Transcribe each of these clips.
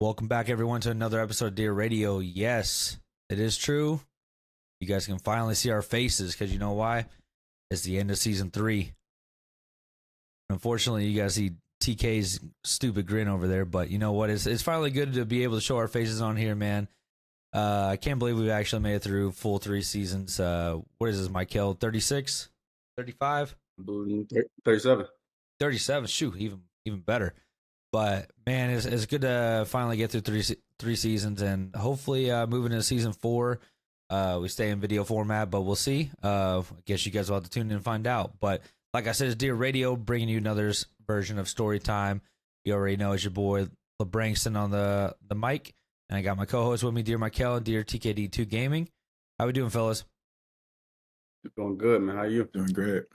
Welcome back, everyone, to another episode of Dear Radio. Yes, it is true. You guys can finally see our faces because you know why? It's the end of season 3. Unfortunately, you guys see TK's stupid grin over there, but you know what? It's finally good to be able to show our faces on here, man. I can't believe we've actually made it through full 3 seasons. What is this, Michael? 36? 35? 37. 37. Shoot, even better. But man, it's good to finally get through three seasons, and hopefully moving into season 4, we stay in video format. But we'll see. I guess you guys will have to tune in and find out. But like I said, it's Dear Radio bringing you another version of story time. You already know it's your boy LeBrankston on the mic, and I got my co-host with me, Dear Michael and Dear TKD2 Gaming. How we doing, fellas? Doing good, man. How you? Doing great.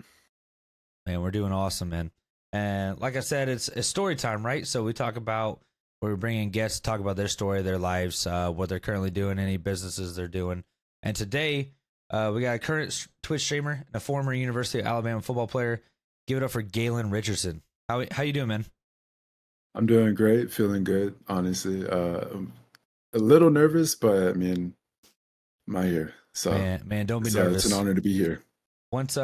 Man, we're doing awesome, man. And like I said, it's story time, right? So we talk about where we bring in guests to talk about their story, their lives, what they're currently doing, any businesses they're doing. And today, we got a current Twitch streamer and a former University of Alabama football player. Give it up for Galen Richardson. How you doing, man? I'm doing great, feeling good, honestly. I'm a little nervous, but I mean, I'm out here. So man, don't be nervous. It's an honor to be here. Once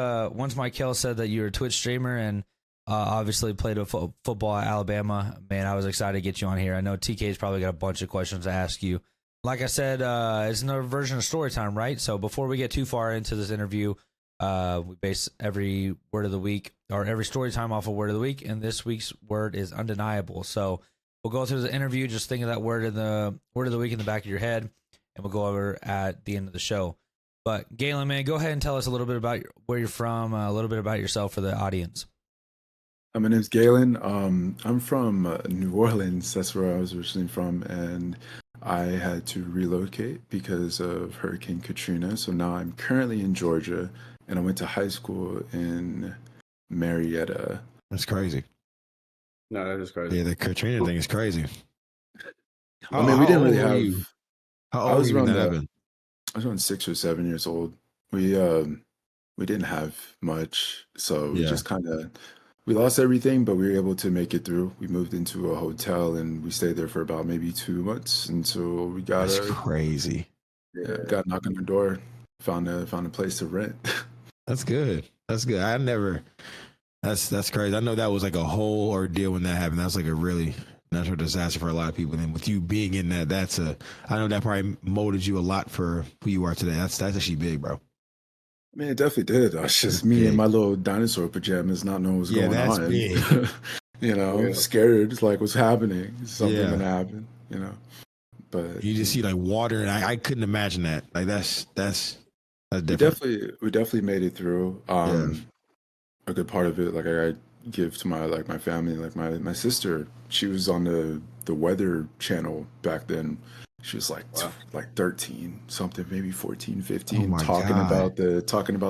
Michael said that you're a Twitch streamer and obviously played football at Alabama, man, I was excited to get you on here. I know TK's probably got a bunch of questions to ask you. Like I said, it's another version of story time, right? So before we get too far into this interview, we base every word of the week or every story time off a word of the week, and this week's word is undeniable. So we'll go through the interview, just think of that word of the week in the back of your head, and we'll go over at the end of the show. But Galen, man, go ahead and tell us a little bit about where you're from, a little bit about yourself for the audience. My name's Galen. I'm from New Orleans. That's where I was originally from, and I had to relocate because of Hurricane Katrina. So now I'm currently in Georgia, and I went to high school in Marietta. That's crazy. No, that is crazy. Yeah, the Katrina thing is crazy. I mean, we didn't really have. How old were you when that happened? I was around 6 or 7 years old. We didn't have much, so we just kind of. We lost everything, but we were able to make it through. We moved into a hotel and we stayed there for about maybe 2 months until we got That's crazy. Yeah, got a knock on the door, found a place to rent. That's good. That's good. That's crazy. I know that was like a whole ordeal when that happened. That's like a really natural disaster for a lot of people. And with you being in that, I know that probably molded you a lot for who you are today. That's actually big, bro. I mean, it definitely did. It's just me in my little dinosaur pajamas, not knowing what's going on. Big. Scared. It's like, what's happening? Is something gonna happen? But you just see like water, and I couldn't imagine that. Like that's different. We definitely made it through. A good part of it, like I give to my family, like my sister. She was on the Weather Channel back then. She was like 13 something, maybe 14, 15, talking about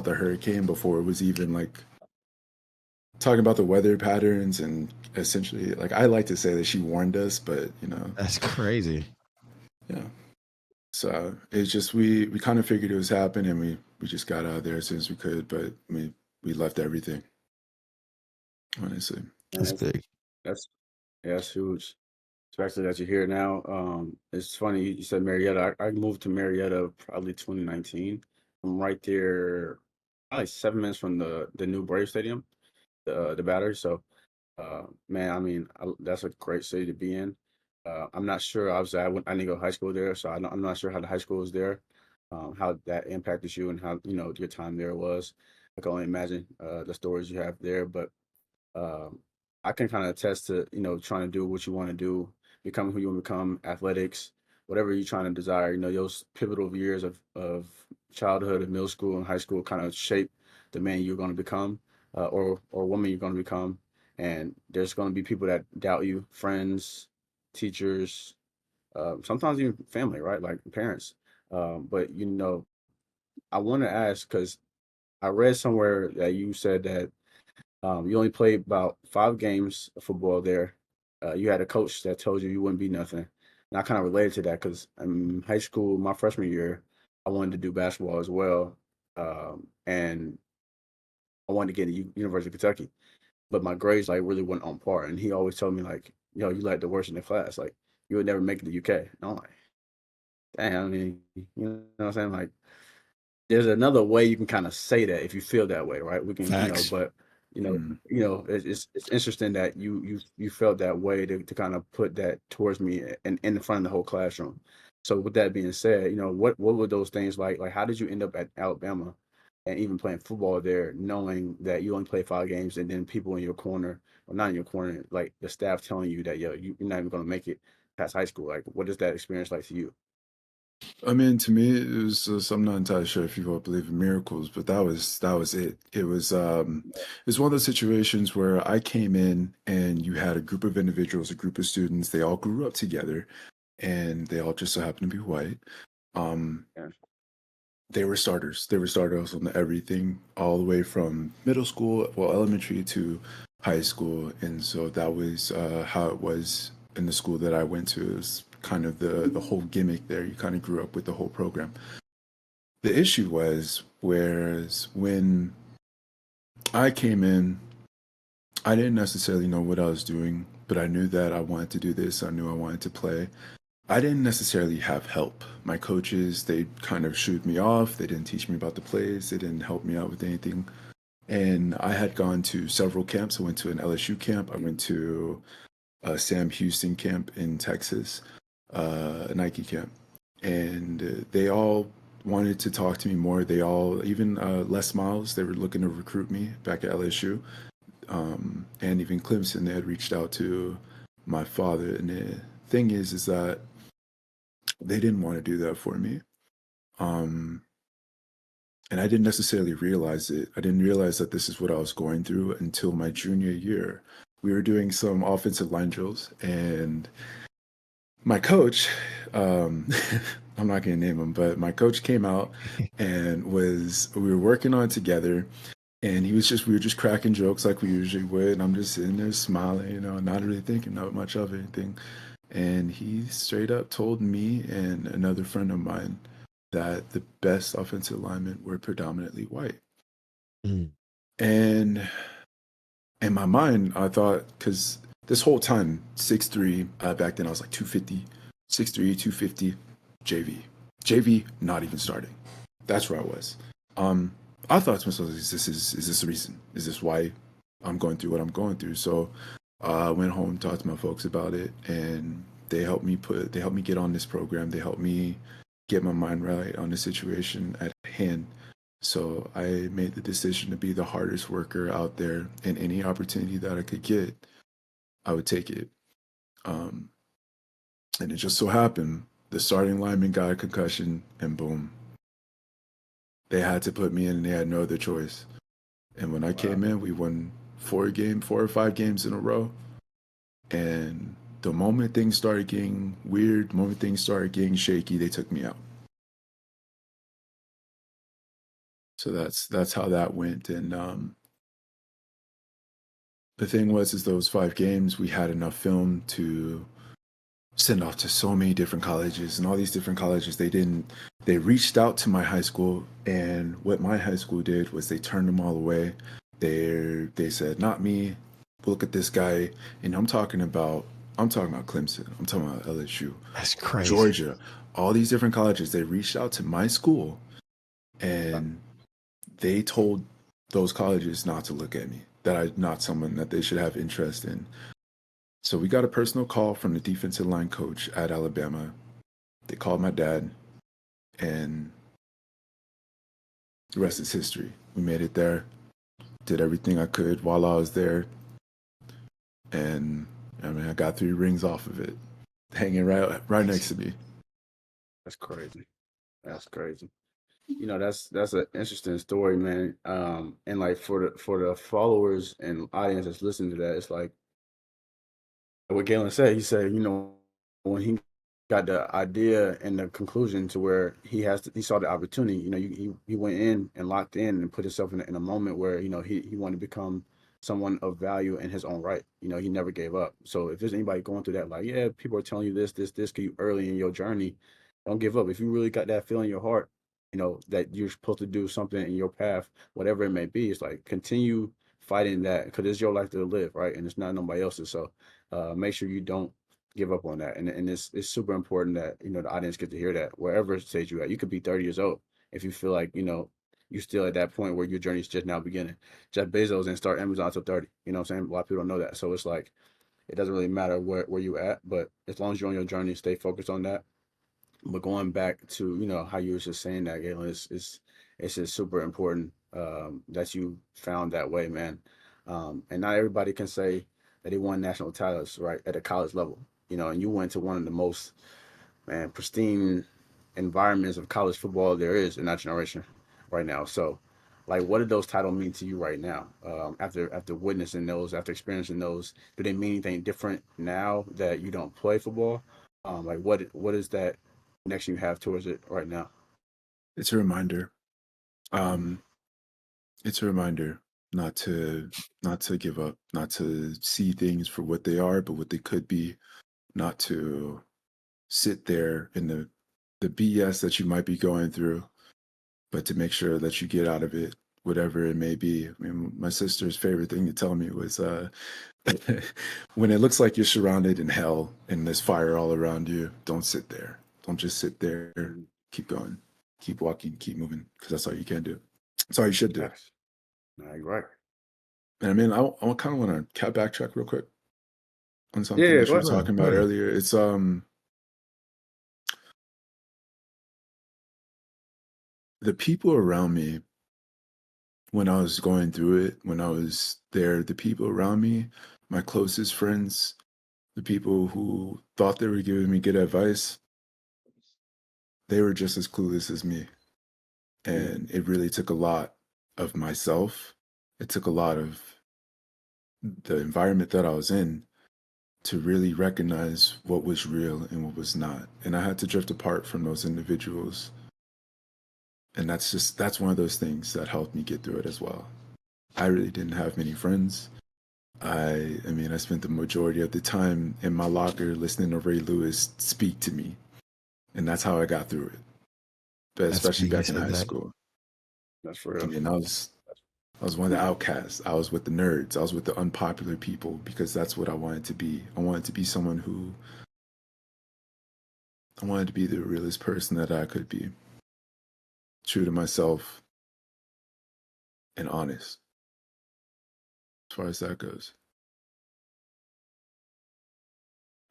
the hurricane before it was even like talking about the weather patterns, and essentially, like, I like to say that she warned us, but that's crazy. Yeah. So it's just we kind of figured it was happening, and we just got out of there as soon as we could, but we left everything. Honestly, that's big. That's huge. Especially that you're here now. It's funny you said Marietta. I moved to Marietta probably 2019. I'm right there, probably 7 minutes from the new Brave Stadium, the Battery. So, man, I mean, that's a great city to be in. I'm not sure. Obviously, I didn't go to high school there, so I'm not sure how the high school was there, how that impacted you, and how your time there was. I can only imagine the stories you have there, but I can kind of attest to trying to do what you want to do, becoming who you want to become, athletics, whatever you're trying to desire. Those pivotal years of childhood, of middle school and high school kind of shape the man you're going to become, or woman you're going to become. And there's going to be people that doubt you, friends, teachers, sometimes even family, right? Like parents. But I want to ask, because I read somewhere that you said that you only played about 5 games of football there. You had a coach that told you wouldn't be nothing. And I kind of related to that because in high school, my freshman year, I wanted to do basketball as well. And I wanted to get to University of Kentucky. But my grades like really went on par. And he always told me like, you like the worst in the class. Like you would never make it to UK. And I'm like, damn, I mean, you know what I'm saying? Like, there's another way you can kind of say that if you feel that way, right? We can, Facts. but Mm. it's interesting that you felt that way to kind of put that towards me and in front of the whole classroom. So with that being said, what were those things like? Like, how did you end up at Alabama and even playing football there, knowing that you only play 5 games, and then people in your corner, or not in your corner, like the staff telling you that, yo, you're not even going to make it past high school. Like, what is that experience like to you? I mean, to me, it was just, I'm not entirely sure if you all believe in miracles, but that was it. It's one of those situations where I came in and you had a group of individuals, a group of students, they all grew up together and they all just so happened to be white. Um, Yeah. they were starters. They were starters on everything, all the way from middle school, well, elementary to high school, and so that was how it was in the school that I went to. It was kind of the whole gimmick there. You kind of grew up with the whole program. The issue was, whereas when I came in, I didn't necessarily know what I was doing, but I knew that I wanted to do this. I knew I wanted to play. I didn't necessarily have help. My coaches, they kind of shooed me off. They didn't teach me about the plays. They didn't help me out with anything. And I had gone to several camps. I went to an LSU camp. I went to a Sam Houston camp in Texas, a Nike camp. And they all wanted to talk to me more. They all, even Les Miles, they were looking to recruit me back at LSU. And even Clemson, they had reached out to my father. And the thing is that they didn't want to do that for me. Um, and I didn't necessarily realize it. I didn't realize that this is what I was going through until my junior year. We were doing some offensive line drills, and my coach, I'm not going to name him, but my coach came out and we were working on it together. And we were just cracking jokes like we usually would. And I'm just sitting there smiling, not really thinking not much of anything. And he straight up told me and another friend of mine that the best offensive linemen were predominantly white. Mm. And in my mind, I thought, because this whole time, 6'3", back then I was like 250, 6'3", 250, JV, not even starting. That's where I was. I thought to myself, is this the reason? Is this why I'm going through what I'm going through? So I went home, talked to my folks about it, and they helped me get on this program. They helped me get my mind right on the situation at hand. So I made the decision to be the hardest worker out there, and any opportunity that I could get, I would take it. And it just so happened, the starting lineman got a concussion, and boom, they had to put me in, and they had no other choice. And when I came in, we won 4 or 5 games in a row. And the moment things started getting weird, the moment things started getting shaky, they took me out. So that's how that went. And the thing was, is those 5 games, we had enough film to send off to so many different colleges, and all these different colleges, they reached out to my high school, and what my high school did was they turned them all away. They said, not me, look at this guy. And I'm talking about Clemson, I'm talking about LSU, That's crazy. Georgia, all these different colleges. They reached out to my school, and they told those colleges not to look at me, that I'm not someone that they should have interest in. So we got a personal call from the defensive line coach at Alabama. They called my dad, and the rest is history. We made it there, did everything I could while I was there, and I mean, I got 3 rings off of it, hanging right next to me. That's crazy. That's crazy. That's an interesting story, man. And like for the followers and audience that's listening to that, it's like what Galen said. He said, when he got the idea and the conclusion to where he saw the opportunity. He went in and locked in and put himself in a moment where he wanted to become someone of value in his own right. He never gave up. So if there's anybody going through that, like, yeah, people are telling you this, early in your journey, don't give up. If you really got that feel in your heart, that you're supposed to do something in your path, whatever it may be, it's like continue fighting that, because it's your life to live, right? And it's not nobody else's. So make sure you don't give up on that. And it's super important that, the audience get to hear that wherever stage you at. You could be 30 years old if you feel like, you're still at that point where your journey is just now beginning. Jeff Bezos didn't start Amazon until 30. You know what I'm saying? A lot of people don't know that. So it's like, it doesn't really matter where you at, but as long as you're on your journey, stay focused on that. But going back to, how you were just saying that, Galen, it's just super important that you found that way, man. And not everybody can say that they won national titles, right, at a college level, and you went to one of the most, man, pristine environments of college football there is in that generation right now. So, like, what did those titles mean to you right now? After witnessing those, after experiencing those, do they mean anything different now that you don't play football? Like, what is that connection you have towards it right now? It's a reminder. It's a reminder not to give up, not to see things for what they are, but what they could be, not to sit there in the BS that you might be going through, but to make sure that you get out of it, whatever it may be. I mean, my sister's favorite thing to tell me was when it looks like you're surrounded in hell and there's fire all around you, don't sit there. Don't just sit there. Keep going, keep walking, keep moving, because that's all you can do. That's all you should do. Yes. No, you're right. And I mean, I kind of want to backtrack real quick on something Yeah, that go you were ahead. talking about earlier. It's the people around me when I was going through it, when I was there, the people around me, my closest friends, the people who thought they were giving me good advice, they were just as clueless as me. And it really took a lot of myself. It took a lot of the environment that I was in to really recognize what was real and what was not. And I had to drift apart from those individuals. And that's one of those things that helped me get through it as well. I really didn't have many friends. I mean, I spent the majority of the time in my locker listening to Ray Lewis speak to me. And that's how I got through it. But especially back in high school. That's for real. I mean, I was one of the outcasts. I was with the nerds. I was with the unpopular people because that's what I wanted to be. I wanted to be someone who I wanted to be the realest person that I could be. True to myself and honest. As far as that goes.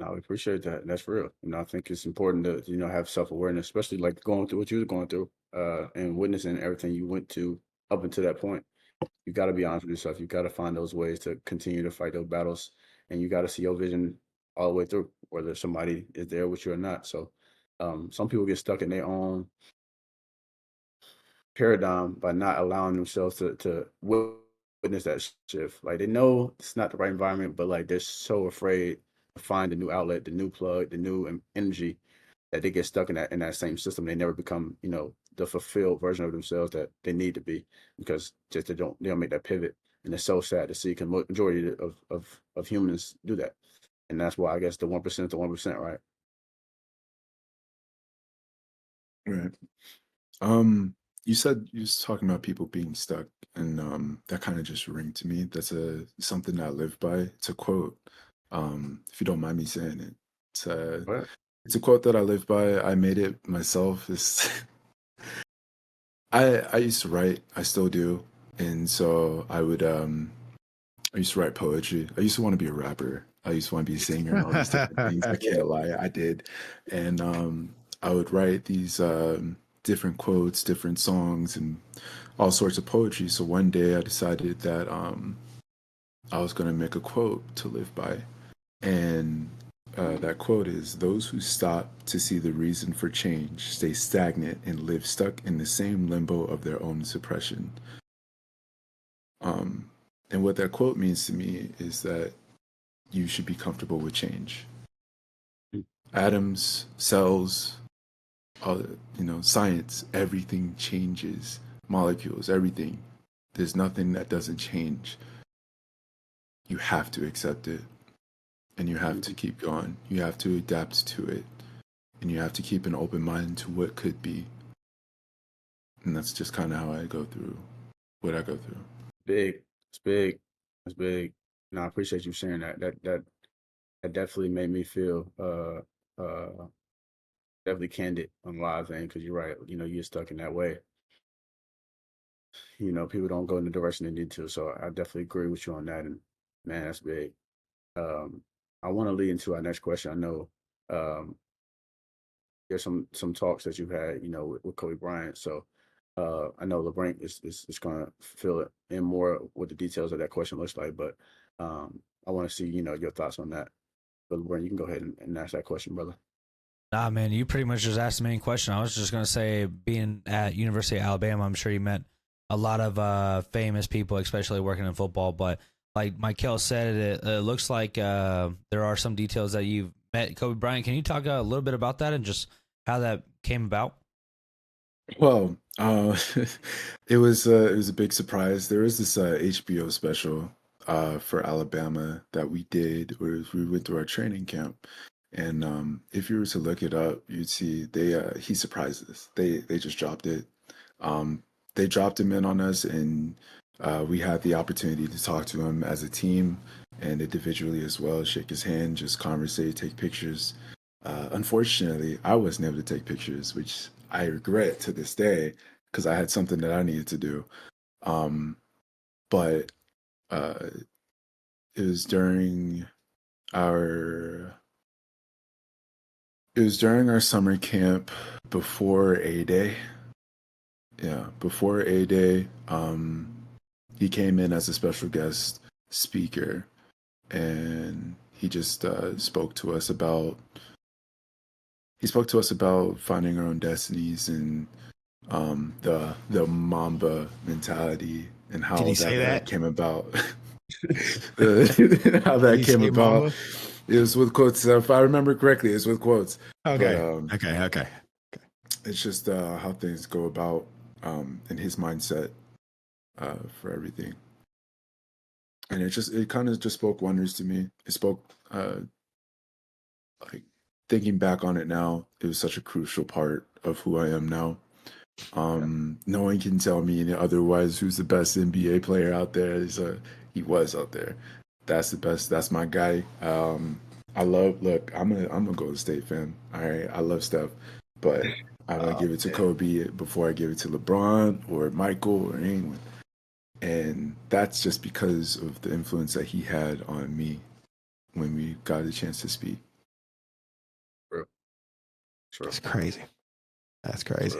No, we appreciate that. That's real. I think it's important to, have self-awareness, especially like going through what you were going through, and witnessing everything you went to up until that point. You got to be honest with yourself. You got to find those ways to continue to fight those battles, and you got to see your vision all the way through, whether somebody is there with you or not. So, some people get stuck in their own paradigm by not allowing themselves to witness that shift. Like, they know it's not the right environment, but like they're so afraid to find the new outlet, the new plug, the new energy, that they get stuck in that same system. They never become, the fulfilled version of themselves that they need to be, because just they don't make that pivot. And it's so sad to see, because majority of humans do that. And that's why I guess the 1% is the 1%, right? Right. You said you was talking about people being stuck, and that kind of just ring to me. That's something I live by. It's a quote. If you don't mind me saying it, But it's a quote that I live by. I made it myself. It's I used to write. I still do, and so I used to write poetry. I used to want to be a rapper. I used to want to be a singer and all these different things. I can't lie, I did, and I would write these different quotes, different songs, and all sorts of poetry. So one day I decided that I was going to make a quote to live by. And that quote is, "Those who stop to see the reason for change stay stagnant and live stuck in the same limbo of their own suppression." And what that quote means to me is that you should be comfortable with change. Atoms, cells, all, science, everything changes. Molecules, everything. There's nothing that doesn't change. You have to accept it. And you have to keep going. You have to adapt to it. And you have to keep an open mind to what could be. And that's just kind of how I go through what I go through. big, it's big, it's big. No, I appreciate you sharing that. That that definitely made me feel definitely candid on live thing because you're right. You're stuck in that way. People don't go in the direction they need to. So I definitely agree with you on that. And man, that's big. Um, I want to lead into our next question. I know um, there's some talks that you've had, with Kobe Bryant. So I know LeBranc is going to fill it in more what the details of that question looks like. But I want to see, your thoughts on that. But LeBranc, you can go ahead and ask that question, brother. Nah, man, you pretty much just asked the main question. I was just gonna say, being at University of Alabama, I'm sure you met a lot of famous people, especially working in football. But like Michael said, it looks like there are some details that you've met Kobe Bryant. Can you talk a little bit about that and just how that came about? Well, it was a big surprise. There was this HBO special for Alabama that we did where we went through our training camp. And if you were to look it up, you'd see he surprised us. They just dropped it. Um, they dropped him in on us, and we had the opportunity to talk to him as a team and individually as well, shake his hand, just conversate, take pictures. Unfortunately, I wasn't able to take pictures, which I regret to this day because I had something that I needed to do. Um, but uh, it was during our it was during our summer camp before A Day. Yeah, before A Day, he came in as a special guest speaker, and he just spoke to us about finding our own destinies and the Mamba mentality and how Did he say that? came about. How Did that he came say about. Mamba? It was with quotes. If I remember correctly, it's with quotes. Okay. But Okay. it's just how things go about in his mindset for everything. And it kind of just spoke wonders to me. It spoke like thinking back on it now, it was such a crucial part of who I am now. No one can tell me otherwise who's the best NBA player out there. He was out there. That's the best. That's my guy. Look, I'm a Golden State fan. All right. I love Steph, but I'm gonna give it to Kobe before I give it to LeBron or Michael or anyone. And that's just because of the influence that he had on me when we got a chance to speak. True. That's crazy. That's crazy.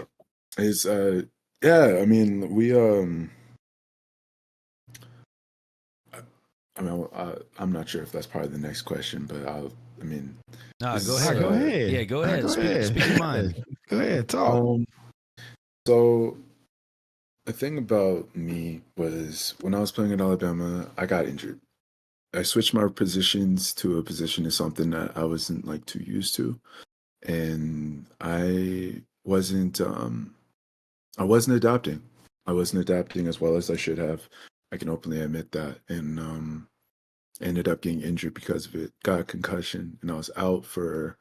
It's yeah, I mean, I'm not sure if that's part of the next question, but I mean, No, this go is, ahead. Go ahead. Yeah, go ahead. Speak your mind. Go ahead. Talk. So the thing about me was when I was playing at Alabama, I got injured. I switched my positions to a position of something that I wasn't like too used to, and I wasn't adapting. I wasn't adapting as well as I should have. I can openly admit that, and ended up getting injured because of it. Got a concussion, and I was out for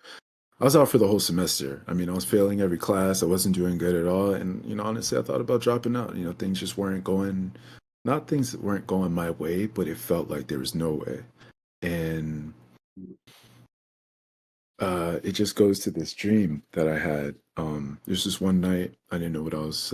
the whole semester. I mean, I was failing every class. I wasn't doing good at all, and honestly, I thought about dropping out. Things just weren't going. Not things that weren't going my way, but it felt like there was no way, and it just goes to this dream that I had. There's this one night I didn't know what I was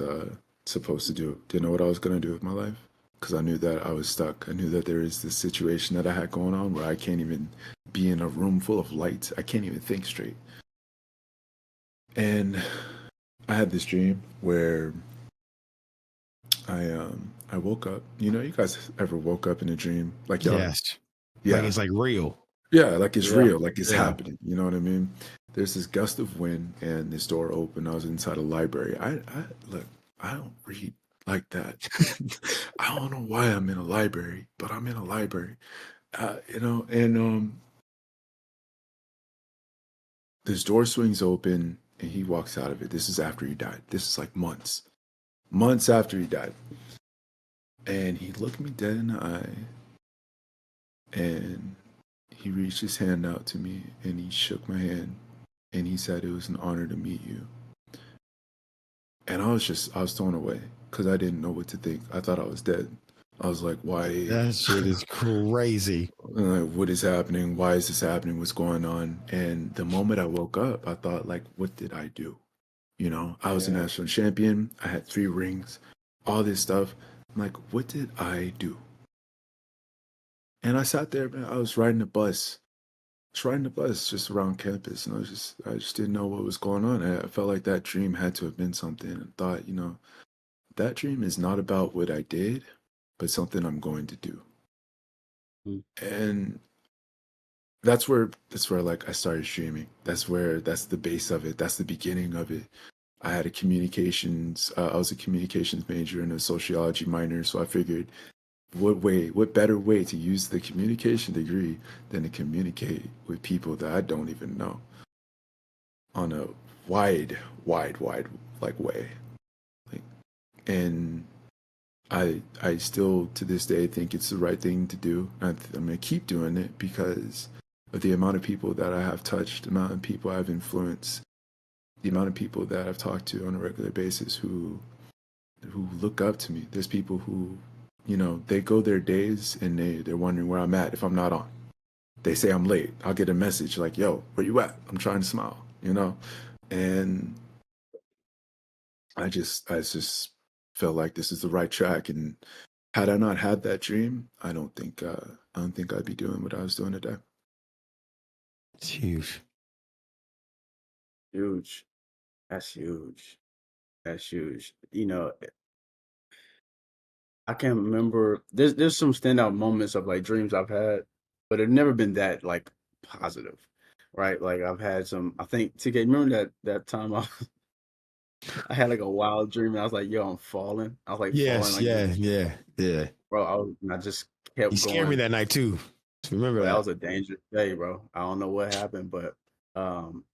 supposed to do. Didn't know what I was gonna do with my life because I knew that I was stuck. I knew that there is this situation that I had going on where I can't even be in a room full of lights. I can't even think straight. And I had this dream where I woke up. You guys ever woke up in a dream like y'all? Yes. Yeah. Like it's like real. Yeah, like it's Yeah. real, like it's Yeah. happening. You know what I mean? There's this gust of wind and this door opened. I was inside a library. Look, I don't read like that. I don't know why I'm in a library, but I'm in a library. And this door swings open and he walks out of it. This is after he died. This is like months after he died. And he looked me dead in the eye and he reached his hand out to me and he shook my hand and he said it was an honor to meet you. And I was thrown away because I didn't know what to think. I thought I was dead. I was like, why? That shit is crazy. Like, what is happening? Why is this happening? What's going on? And the moment I woke up, I thought, like, what did I do? You know, I was a Yeah. national champion. I had 3 rings, all this stuff. I'm like, what did I do? And I sat there, man. I was riding the bus. I was riding the bus just around campus, and I just didn't know what was going on. I felt like that dream had to have been something, and thought, you know, that dream is not about what I did, but something I'm going to do. Mm. And that's where like I started streaming. That's the base of it. That's the beginning of it. I was a communications major and a sociology minor, so I figured what better way to use the communication degree than to communicate with people that I don't even know on a wide like way. Like, and I still to this day think it's the right thing to do. I'm gonna keep doing it because of the amount of people that I have touched, the amount of people I've influenced, the amount of people that I've talked to on a regular basis who look up to me. There's people who, you know, they go their days and they're wondering where I'm at if I'm not on. They say I'm late. I'll get a message like, "Yo, where you at? I'm trying to smile," you know? And I just felt like this is the right track. And had I not had that dream, I don't think I'd be doing what I was doing today. It's huge. Huge. That's huge. That's huge. You know, I can't remember. There's some standout moments of like dreams I've had, but it's never been that like positive, right? Like I've had some. I think TK, remember that time I had like a wild dream and I was like, yo, I'm falling. I was like falling Yes, like yeah, this, yeah. bro. And I just He kept scared me going. that night too. Remember Bro, that that? was a dangerous day, bro. I don't know what happened, but um,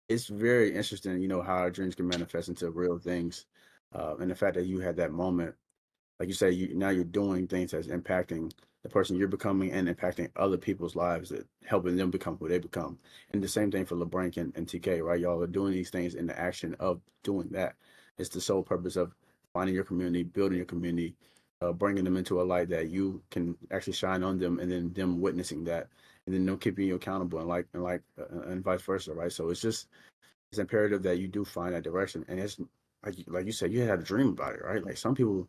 it's very interesting, you know, how our dreams can manifest into real things, and the fact that you had that moment like you say, now you're doing things that's impacting the person you're becoming and impacting other people's lives, that helping them become who they become. And the same thing for LeBranc and TK, right? Y'all are doing these things in the action of doing that. It's the sole purpose of finding your community, building your community, bringing them into a light that you can actually shine on them, and then them witnessing that, and then them keeping you accountable, and vice versa, right? So it's imperative that you do find that direction, and it's like you said, you had a dream about it, right? Like some people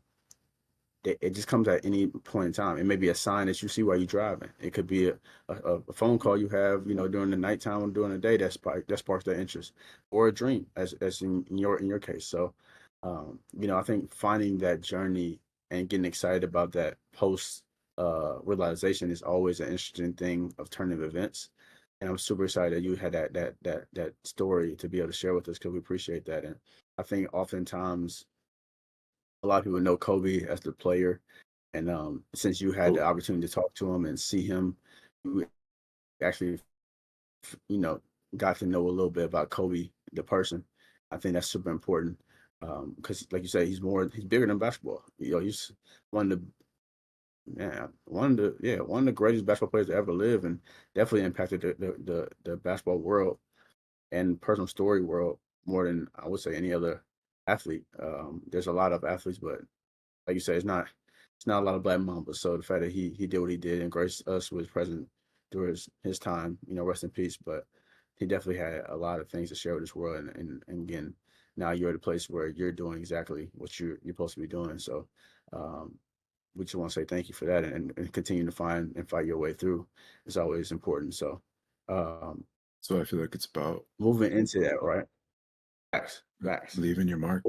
it just comes at any point in time. It may be a sign that you see while you're driving. It could be a phone call you have, you know, during the nighttime or during the day that sparks that interest, or a dream, as in your case. So, you know, I think finding that journey and getting excited about that post realization is always an interesting thing of turning events. And I'm super excited that you had that story to be able to share with us because we appreciate that. And I think oftentimes a lot of people know Kobe as the player, and since you had the Oh, opportunity to talk to him and see him, you actually, you know, got to know a little bit about Kobe, the person. I think that's super important because, like you said, he's bigger than basketball. You know, he's one of the one of the greatest basketball players to ever live, and definitely impacted the basketball world and personal story world more than I would say any other athlete. There's a lot of athletes, but like you said, it's not a lot of black mambas. So the fact that he did what he did and graced us with his presence through his time, you know, rest in peace. But he definitely had a lot of things to share with this world. And again, now you're at a place where you're doing exactly what you're supposed to be doing. So um, we just want to say thank you for that, and continue to find and fight your way through. It's always important. So um, so I feel like it's about moving into that, right? Facts. leaving your mark.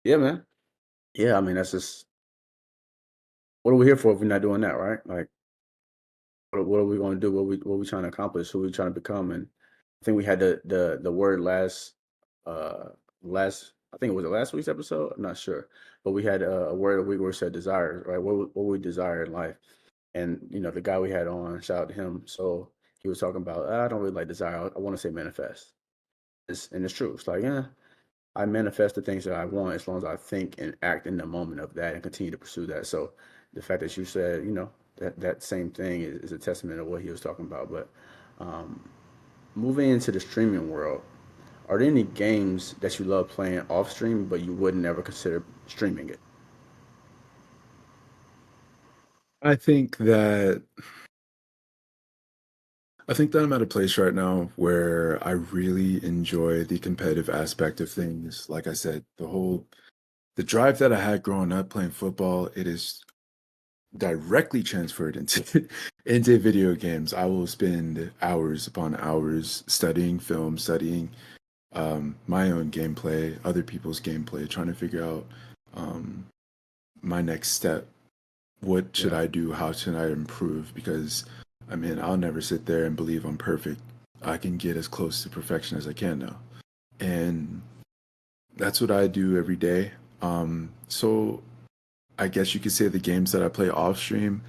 Yeah, man. Yeah, I mean that's just what are we here for if we're not doing that, right? Like, what are we going to do? What we trying to accomplish? Who we trying to become? And I think we had the word last. I think it was the last week's episode. I'm not sure, but we had a word a week where it said desires, right? What we desire in life, and you know the guy we had on, shout out to him. So he was talking about I don't really like desire. I want to say manifest. And it's true. It's like yeah, I manifest the things that I want as long as I think and act in the moment of that and continue to pursue that. So the fact that you said, you know, that same thing is a testament of what he was talking about. But um, moving into the streaming world, are there any games that you love playing off stream, but you would never consider streaming it? I think that I'm at a place right now where I really enjoy the competitive aspect of things. Like I said, the drive that I had growing up playing football, it is directly transferred into into video games. I will spend hours upon hours studying film, studying my own gameplay, other people's gameplay, trying to figure out my next step. What should I do? How should I improve? Because I mean, I'll never sit there and believe I'm perfect. I can get as close to perfection as I can now. And that's what I do every day. So I guess you could say the games that I play off stream,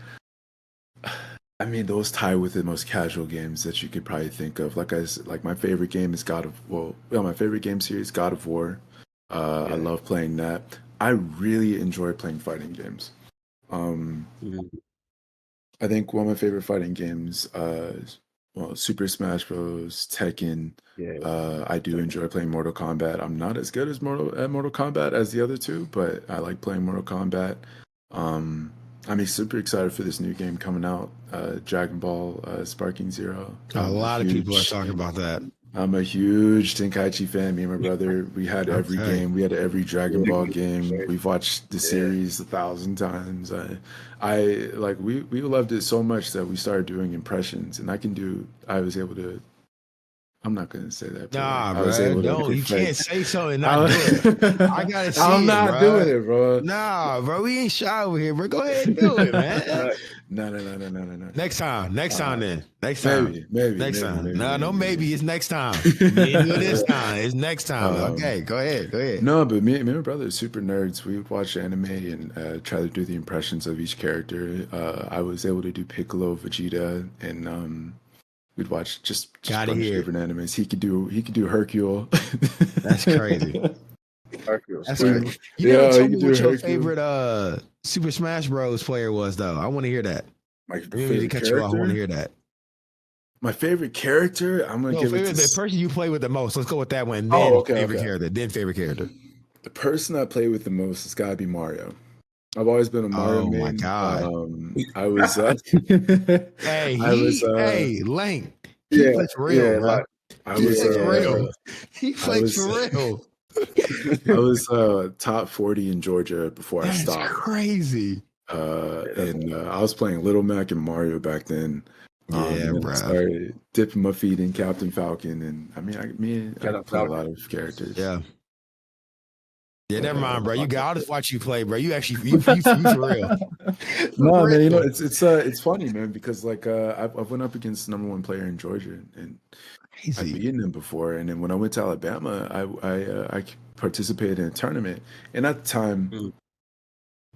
I mean, those tie with the most casual games that you could probably think of. Like my favorite game is my favorite game series, God of War. I love playing that. I really enjoy playing fighting games. I think one of my favorite fighting games, Super Smash Bros, Tekken. I do enjoy playing Mortal Kombat. I'm not as good as Mortal Kombat as the other two, but I like playing Mortal Kombat. I'm super excited for this new game coming out, Dragon Ball Sparking Zero. A lot of people are talking about that. I'm a huge Tenkaichi fan. Me and my brother, we had every game. We had every Dragon Ball game. We've watched the series 1,000 times. We loved it so much that we started doing impressions, and I was able to. I'm not gonna say that. Bro. Nah, I was able bro. To you can't say something and not do it. I gotta see I'm it, not bro. doing it, bro. Nah, bro. We ain't shy over here, bro. Go ahead and do it, man. No. Next time then. Next time. Maybe. Next time. Maybe. Maybe. It's next time. You didn't do it this time. It's next time. Okay, go ahead. No, but me and my brother are super nerds. We would watch anime and try to do the impressions of each character. I was able to do Piccolo, Vegeta, and we'd watch just a bunch of different animes. He could do Hercule. That's crazy. Hercule. That's crazy. You never told me what your favorite Super Smash Bros. Player was, though. I want to hear that. My favorite character? I want to hear that. My favorite character? I'm going to give it to... The person you play with the most. Let's go with that one. Then favorite character. The person I play with the most has got to be Mario. I've always been a Mario man. Oh, my God. I was... Hey, Link. He plays for real, bro. He plays for real. I was top 40 in Georgia before I stopped. That's crazy. And I was playing Little Mac and Mario back then. Bro. I started dipping my feet in Captain Falcon, and I play a lot of characters. Yeah, never mind, bro. I'll just watch you play, bro. You for real. No, man. It's funny, man, because I've went up against the number one player in Georgia, and I've beaten him before. And then when I went to Alabama, I participated in a tournament, and at the time,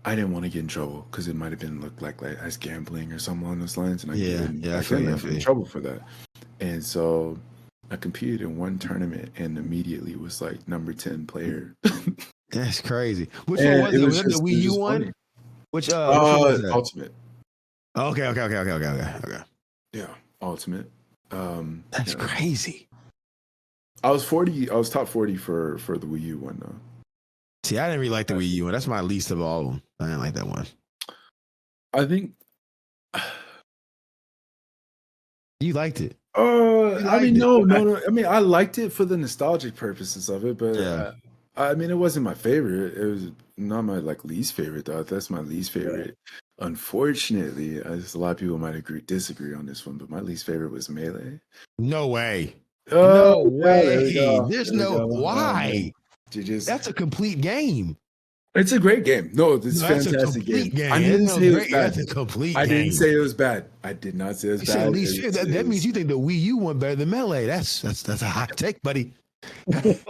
I didn't want to get in trouble because it might have been looked like as gambling or something along those lines, and I got in trouble for that. And so I competed in one tournament and immediately was like number 10 player. That's crazy. Which one was it? Was it the Wii U one? Which was that? Ultimate. Okay. Yeah, Ultimate. That's crazy. I was top 40 for the Wii U one though. See, I didn't really like the Wii U one. That's my least of all of them. I didn't like that one. I think you liked it. No. I mean, I liked it for the nostalgic purposes of it, but I mean, it wasn't my favorite. It was not my least favorite though. That's my least favorite. Yeah. Unfortunately, a lot of people might disagree on this one, but my least favorite was Melee. No way. No way. There's why. That's a complete game. It's a great game. No, it's a fantastic game. I didn't say it was bad. That's a complete game. I didn't say it was bad. I did not say it was bad. At least that means you think the Wii U one better than Melee. That's a hot take, buddy. It's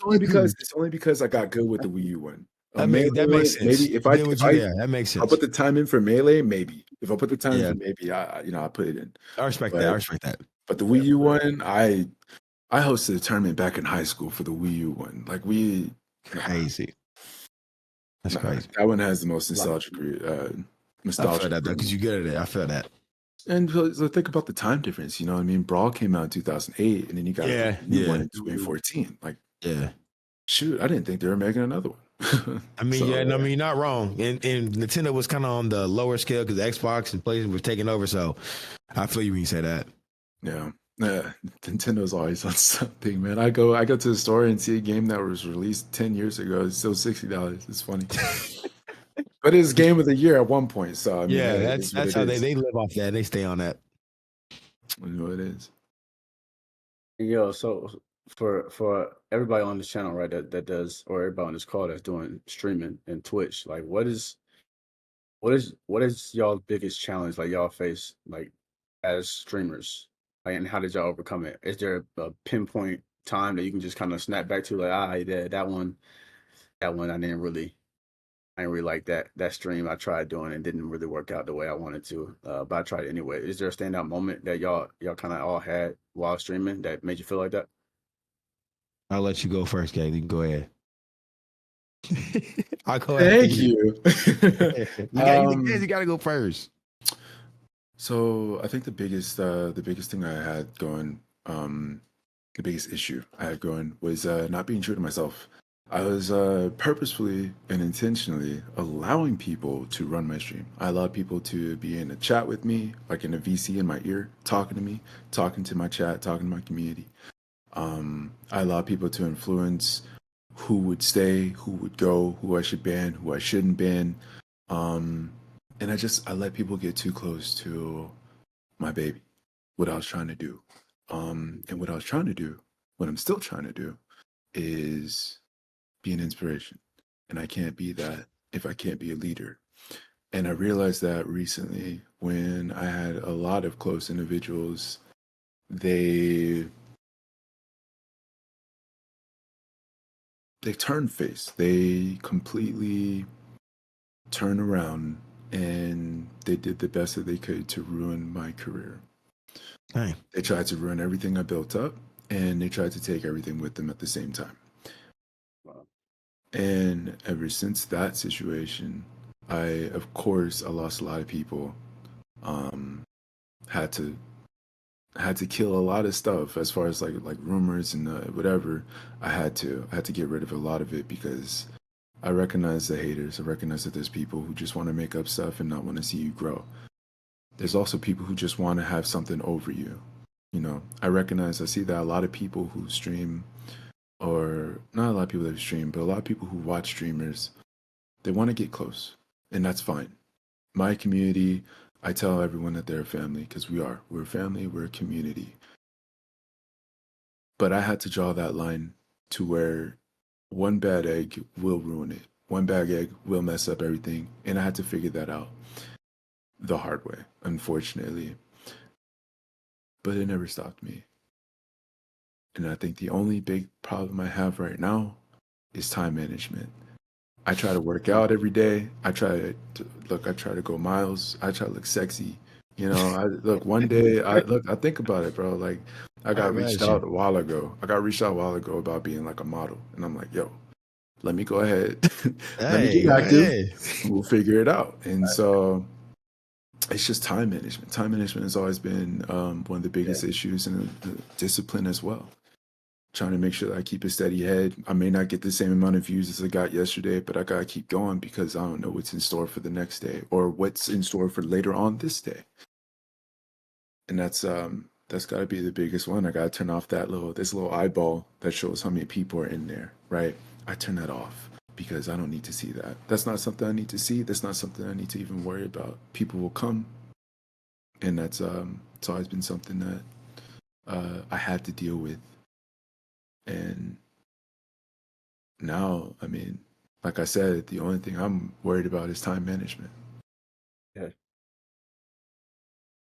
only because I got good with the Wii U one. That makes sense. Maybe if that makes sense. I'll put the time in for Melee, maybe. If I put the time in for maybe, I'll put it in. I respect that. But the Wii U one, I hosted a tournament back in high school for the Wii U one. Crazy. That's crazy. That one has the most nostalgic. I feel that because you get it. I feel that. And so think about the time difference. You know what I mean? Brawl came out in 2008, and then you got one in 2014. Shoot, I didn't think they were making another one. I mean, So, yeah, no, I mean, you're not wrong. And Nintendo was kind of on the lower scale because Xbox and PlayStation was taking over. So I feel you when you say that. yeah. Nintendo's always on something, man. I go to the store and see a game that was released 10 years ago. It's still $60. It's funny. But it's game of the year at one point. So I mean, Yeah, hey, it's what that's it how is. they live off that. They stay on that. You know what it is. Yo, so for everybody on this channel, right, that does, or everybody on this call that's doing streaming and Twitch, like what is y'all biggest challenge like y'all face like as streamers? Like, and how did y'all overcome it? Is there a pinpoint time that you can just kind of snap back to, like, yeah, that one I didn't really like that stream I tried doing and didn't really work out the way I wanted to. But I tried anyway. Is there a standout moment that y'all kind of all had while streaming that made you feel like that? I'll let you go first, Kay. You can go ahead. I'll go after Thank you. you. You got to go first. So I think the biggest thing I had going, the biggest issue I had going was not being true to myself. I was purposefully and intentionally allowing people to run my stream. I allowed people to be in a chat with me, like in a VC in my ear, talking to me, talking to my chat, talking to my community. I allowed people to influence who would stay, who would go, who I should ban, who I shouldn't ban. And I let people get too close to my baby, what I was trying to do. And what I was trying to do, what I'm still trying to do, is be an inspiration. And I can't be that if I can't be a leader. And I realized that recently when I had a lot of close individuals, they turn face. They completely turn around and they did the best that they could to ruin my career. Hey. They tried to ruin everything I built up and they tried to take everything with them at the same time. Wow. And ever since that situation, I lost a lot of people. Had to kill a lot of stuff as far as like rumors and whatever. I had to get rid of a lot of it because I recognize the haters. I recognize that there's people who just want to make up stuff and not want to see you grow. There's also people who just want to have something over you. You know, I see that a lot of people who stream, or not a lot of people that stream, but a lot of people who watch streamers, they want to get close, and that's fine. My community, I tell everyone that they're a family because we're a family, we're a community. But I had to draw that line to where one bad egg will ruin it. One bad egg will mess up everything. And I had to figure that out the hard way, unfortunately. But it never stopped me. And I think the only big problem I have right now is time management. I try to work out every day. I try to go miles. I try to look sexy. You know, one day, I think about it, bro. Like, I got reached out a while ago. About being like a model. And I'm like, yo, let me go ahead. Let me get active. We'll figure it out. And so it's just time management. Time management has always been one of the biggest issues, and the discipline as well. Trying to make sure that I keep a steady head. I may not get the same amount of views as I got yesterday, but I gotta keep going because I don't know what's in store for the next day or what's in store for later on this day. And that's gotta be the biggest one. I gotta turn off this little eyeball that shows how many people are in there, right? I turn that off because I don't need to see that. That's not something I need to see. That's not something I need to even worry about. People will come, and that's it's always been something that I had to deal with. And now, I mean, like I said, the only thing I'm worried about is time management. Yeah.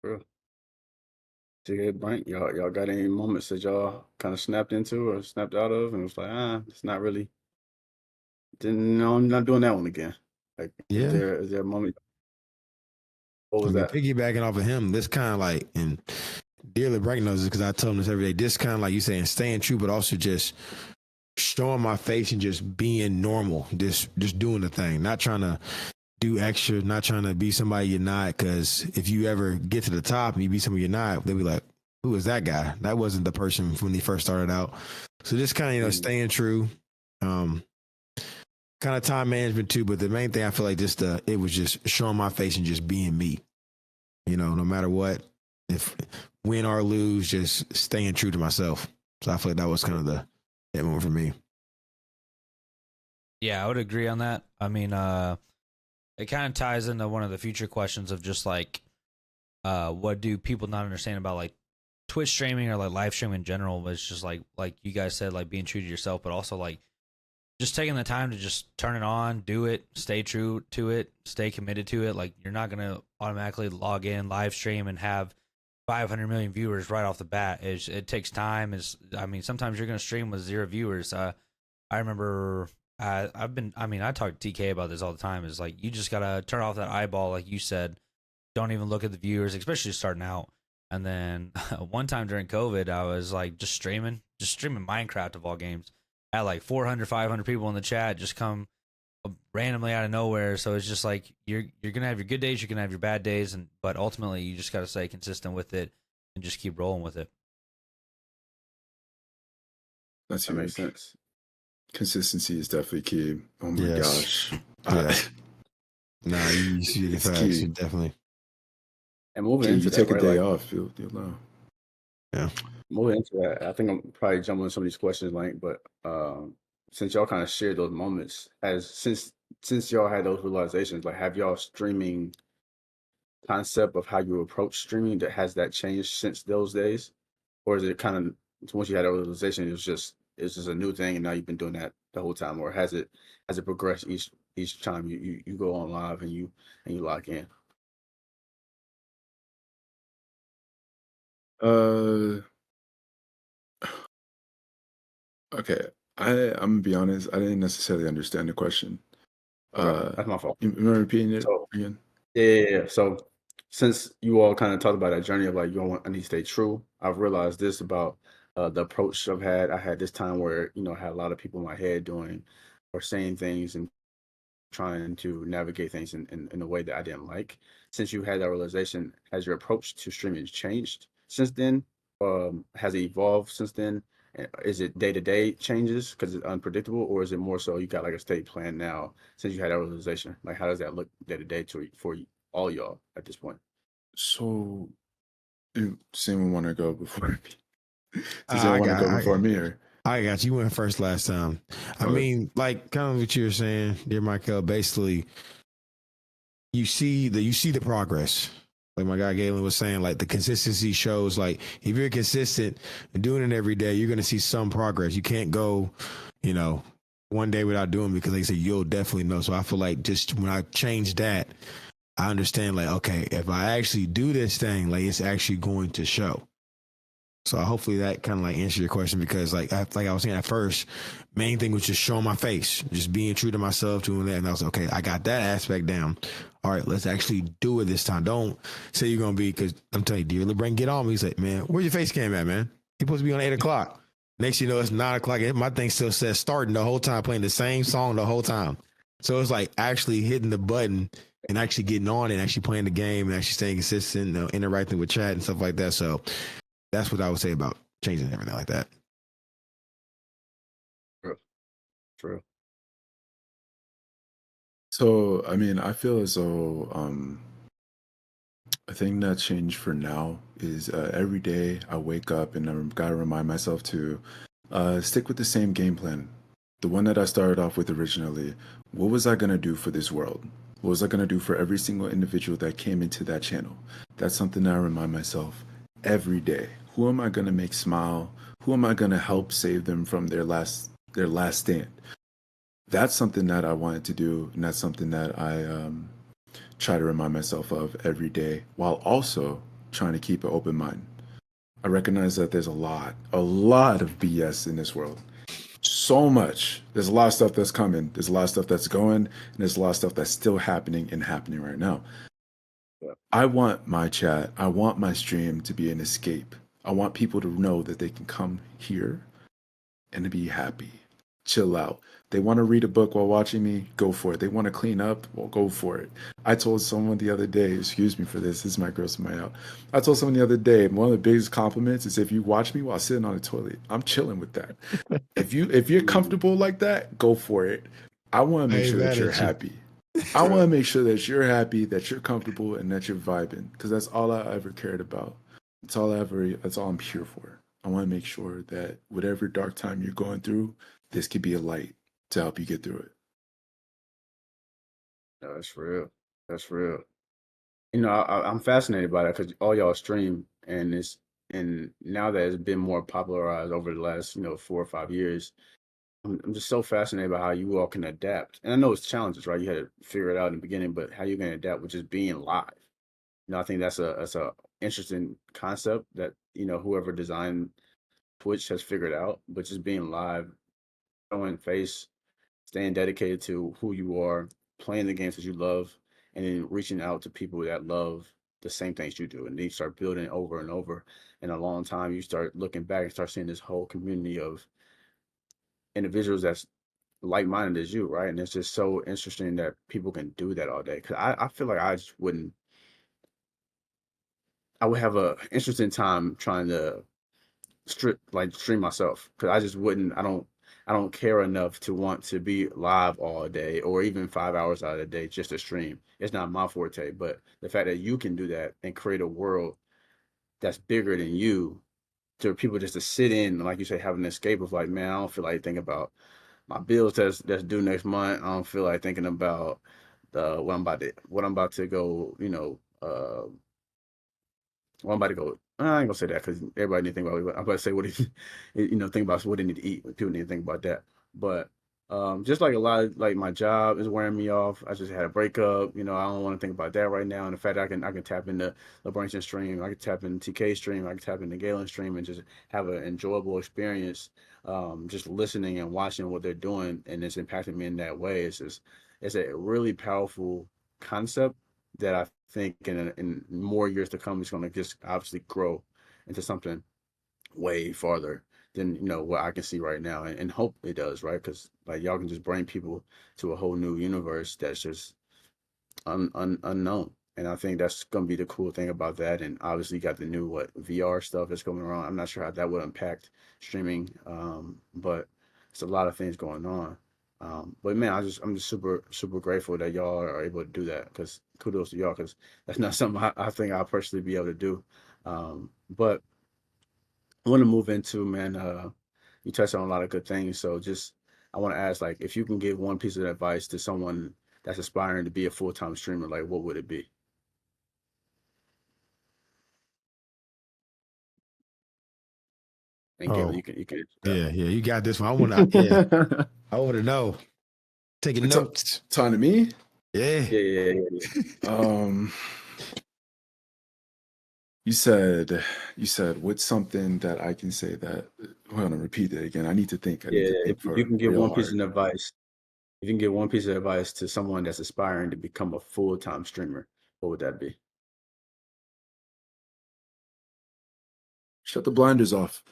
True. Bryant, y'all got any moments that y'all kind of snapped into or snapped out of and it was like, it's not really, I'm not doing that one again. Like, Yeah. is there a moment? What was that? Piggybacking off of him, this kind of like, and dearly Bryant knows this because I tell him this every day. This kind of like you saying, staying true, but also just showing my face and just being normal, just doing the thing, not trying to do extra, not trying to be somebody you're not. Because if you ever get to the top and you be somebody you're not, they'll be like, "Who is that guy? That wasn't the person when he first started out." So just kind of staying true. kind of time management too. But the main thing I feel like just it was just showing my face and just being me. You know, no matter what, if win or lose, just staying true to myself. So I feel like that was kind of the that moment for me. Yeah, I would agree on that. I mean, it kind of ties into one of the future questions of just like, what do people not understand about like Twitch streaming or like live streaming in general? But it's just like you guys said, like being true to yourself, but also like just taking the time to just turn it on, do it, stay true to it, stay committed to it. Like you're not gonna automatically log in, live stream, and have 500 million viewers right off the bat. It takes time. I mean, sometimes you're gonna stream with 0 viewers. I remember I talk to TK about this all the time. Is like you just gotta turn off that eyeball, like you said. Don't even look at the viewers, especially starting out. And then one time during COVID, I was like just streaming Minecraft of all games. I had like 400, 500 people in the chat just come randomly out of nowhere. So it's just like you're gonna have your good days, you're gonna have your bad days, but ultimately you just gotta stay consistent with it and just keep rolling with it. That That makes sense. Consistency is definitely key. Oh my gosh. Yeah. Nah, you see the It's facts, key. definitely. And moving You into take that, a day right? off, you'll know. Yeah. Moving into that, I think I'm probably jumping on some of these questions, like, but since y'all kind of shared those moments, since y'all had those realizations, like, have y'all streaming concept of how you approach streaming that changed since those days, or is it kind of once you had a realization, it's just a new thing, and now you've been doing that the whole time, or has it progressed each time you go on live and you lock in? Okay. I'm gonna be honest, I didn't necessarily understand the question. Okay, that's my fault. You remember repeating it So again? yeah. So since you all kind of talked about that journey of like I need to stay true, I've realized this about the approach I've had. I had this time where I had a lot of people in my head doing or saying things and trying to navigate things in a way that I didn't like. Since you had that realization, has your approach to streaming changed since then? Has it evolved since then? Is it day to day changes because it's unpredictable, or is it more so you got like a state plan now since you had that realization? Like, how does that look day to day for all y'all at this point? So, does anyone want to go before me? Does I anyone want to got go before me or? I got you. You went first last time. I Okay. mean, like kind of what you were saying, dear Michael. Basically, you see the progress. Like my guy Galen was saying, like the consistency shows. Like if you're consistent and doing it every day, you're gonna see some progress. You can't go, one day without doing it because they say you'll definitely know. So I feel like just when I change that, I understand like, okay, if I actually do this thing, like it's actually going to show. So hopefully that kind of like answered your question because like I was saying at first, main thing was just showing my face, just being true to myself, doing that. And I was like, okay, I got that aspect down. All right, let's actually do it this time. Don't say you're going to be, because I'm telling you, dear LeBron, get on me. He's like, man, where's your face cam at, man? You're supposed to be on 8 o'clock. Next you know, it's 9 o'clock. My thing still says starting the whole time, playing the same song the whole time. So it's like actually hitting the button and actually getting on and actually playing the game and actually staying consistent, interacting with chat and stuff like that. So that's what I would say about changing everything like that. True. So, I mean, I feel as though a thing that changed for now is every day I wake up and I gotta remind myself to stick with the same game plan. The one that I started off with originally. What was I gonna do for this world? What was I gonna do for every single individual that came into that channel? That's something that I remind myself every day. Who am I gonna make smile? Who am I gonna help save them from their last stand? That's something that I wanted to do, and that's something that I try to remind myself of every day, while also trying to keep an open mind. I recognize that there's a lot of BS in this world. So much. There's a lot of stuff that's coming. There's a lot of stuff that's going, and there's a lot of stuff that's still happening right now. I want my chat, I want my stream to be an escape. I want people to know that they can come here and to be happy, chill out. They want to read a book while watching me, go for it. They want to clean up, well, go for it. I told someone the other day, excuse me for this is my gross my out. I told someone the other day, one of the biggest compliments is if you watch me while sitting on the toilet, I'm chilling with that. If you're comfortable like that, go for it. I want to I make ain't sure that mad you're at you. happy. I want to make sure that you're happy, that you're comfortable, and that you're vibing. Because that's all I ever cared about. That's all I'm here for. I want to make sure that whatever dark time you're going through, this could be a light to help you get through it. No, that's real. That's real. I'm fascinated by that because all y'all stream, and now that it's been more popularized over the last 4 or 5 years, I'm just so fascinated by how you all can adapt. And I know it's challenges, right? You had to figure it out in the beginning, but how you can adapt with just being live. I think that's a interesting concept that whoever designed Twitch has figured out. But just being live, showing face, staying dedicated to who you are, playing the games that you love, and then reaching out to people that love the same things you do. And then you start building over and over. In a long time, you start looking back and start seeing this whole community of individuals that's like-minded as you, right? And it's just so interesting that people can do that all day. Because I feel like I just wouldn't. I would have a interesting time trying to stream myself because I just wouldn't. I don't care enough to want to be live all day or even 5 hours out of the day just to stream. It's not my forte. But the fact that you can do that and create a world that's bigger than you, to people just to sit in, like you say, have an escape of like, man, I don't feel like thinking about my bills that's due next month. I don't feel like thinking about what I'm about to go, well, I'm about to go. I ain't gonna say that because everybody need to think about it. I'm about to say what he, think about what they need to eat. People need to think about that. But just like a lot of like my job is wearing me off. I just had a breakup. I don't want to think about that right now. And the fact that I can tap into the Bryant stream, I can tap into TK stream, I can tap into Galen stream, and just have an enjoyable experience. Just listening and watching what they're doing, and it's impacting me in that way. It's a really powerful concept that I think in more years to come is going to just obviously grow into something way farther than what I can see right now, and hope it does, right? Because like y'all can just bring people to a whole new universe that's just unknown, and I think that's going to be the cool thing about that. And obviously, you got the new VR stuff that's coming around. I'm not sure how that would impact streaming, but it's a lot of things going on. But man, I'm just super super grateful that y'all are able to do that. Because kudos to y'all, because that's not something I think I'll personally be able to do. But I want to move into, man. You touched on a lot of good things, so just I want to ask, like, if you can give one piece of advice to someone that's aspiring to be a full-time streamer, like, what would it be? And Galen, Oh, you can yeah, yeah. You got this one. I want to, yeah, I want to know. Taking It's notes. time to me. Yeah. yeah. Um, you said what's something that I can say that. Hold on, repeat that again. I need to think. I need Yeah, to think if you for can give real one piece hard. of advice, if you can give one piece of advice to someone that's aspiring to become a full-time streamer, what would that be? Shut the blinders off.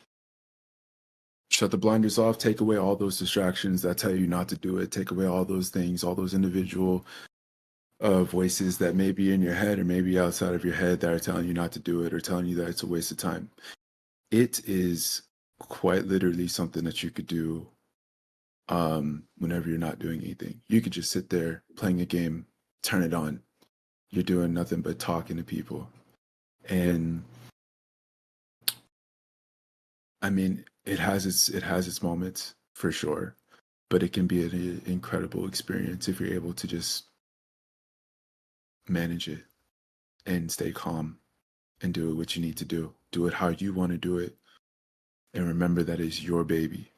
Shut the blinders off. Take away all those distractions that tell you not to do it. Take away all those things, all those individual voices that may be in your head or maybe outside of your head that are telling you not to do it or telling you that it's a waste of time. It is quite literally something that you could do whenever you're not doing anything. You could just sit there playing a game, turn it on. You're doing nothing but talking to people. Yep. And I mean, it has its moments for sure, but it can be an incredible experience if you're able to just manage it and stay calm and do what you need to do. Do it how you want to do it. And remember that it's your baby.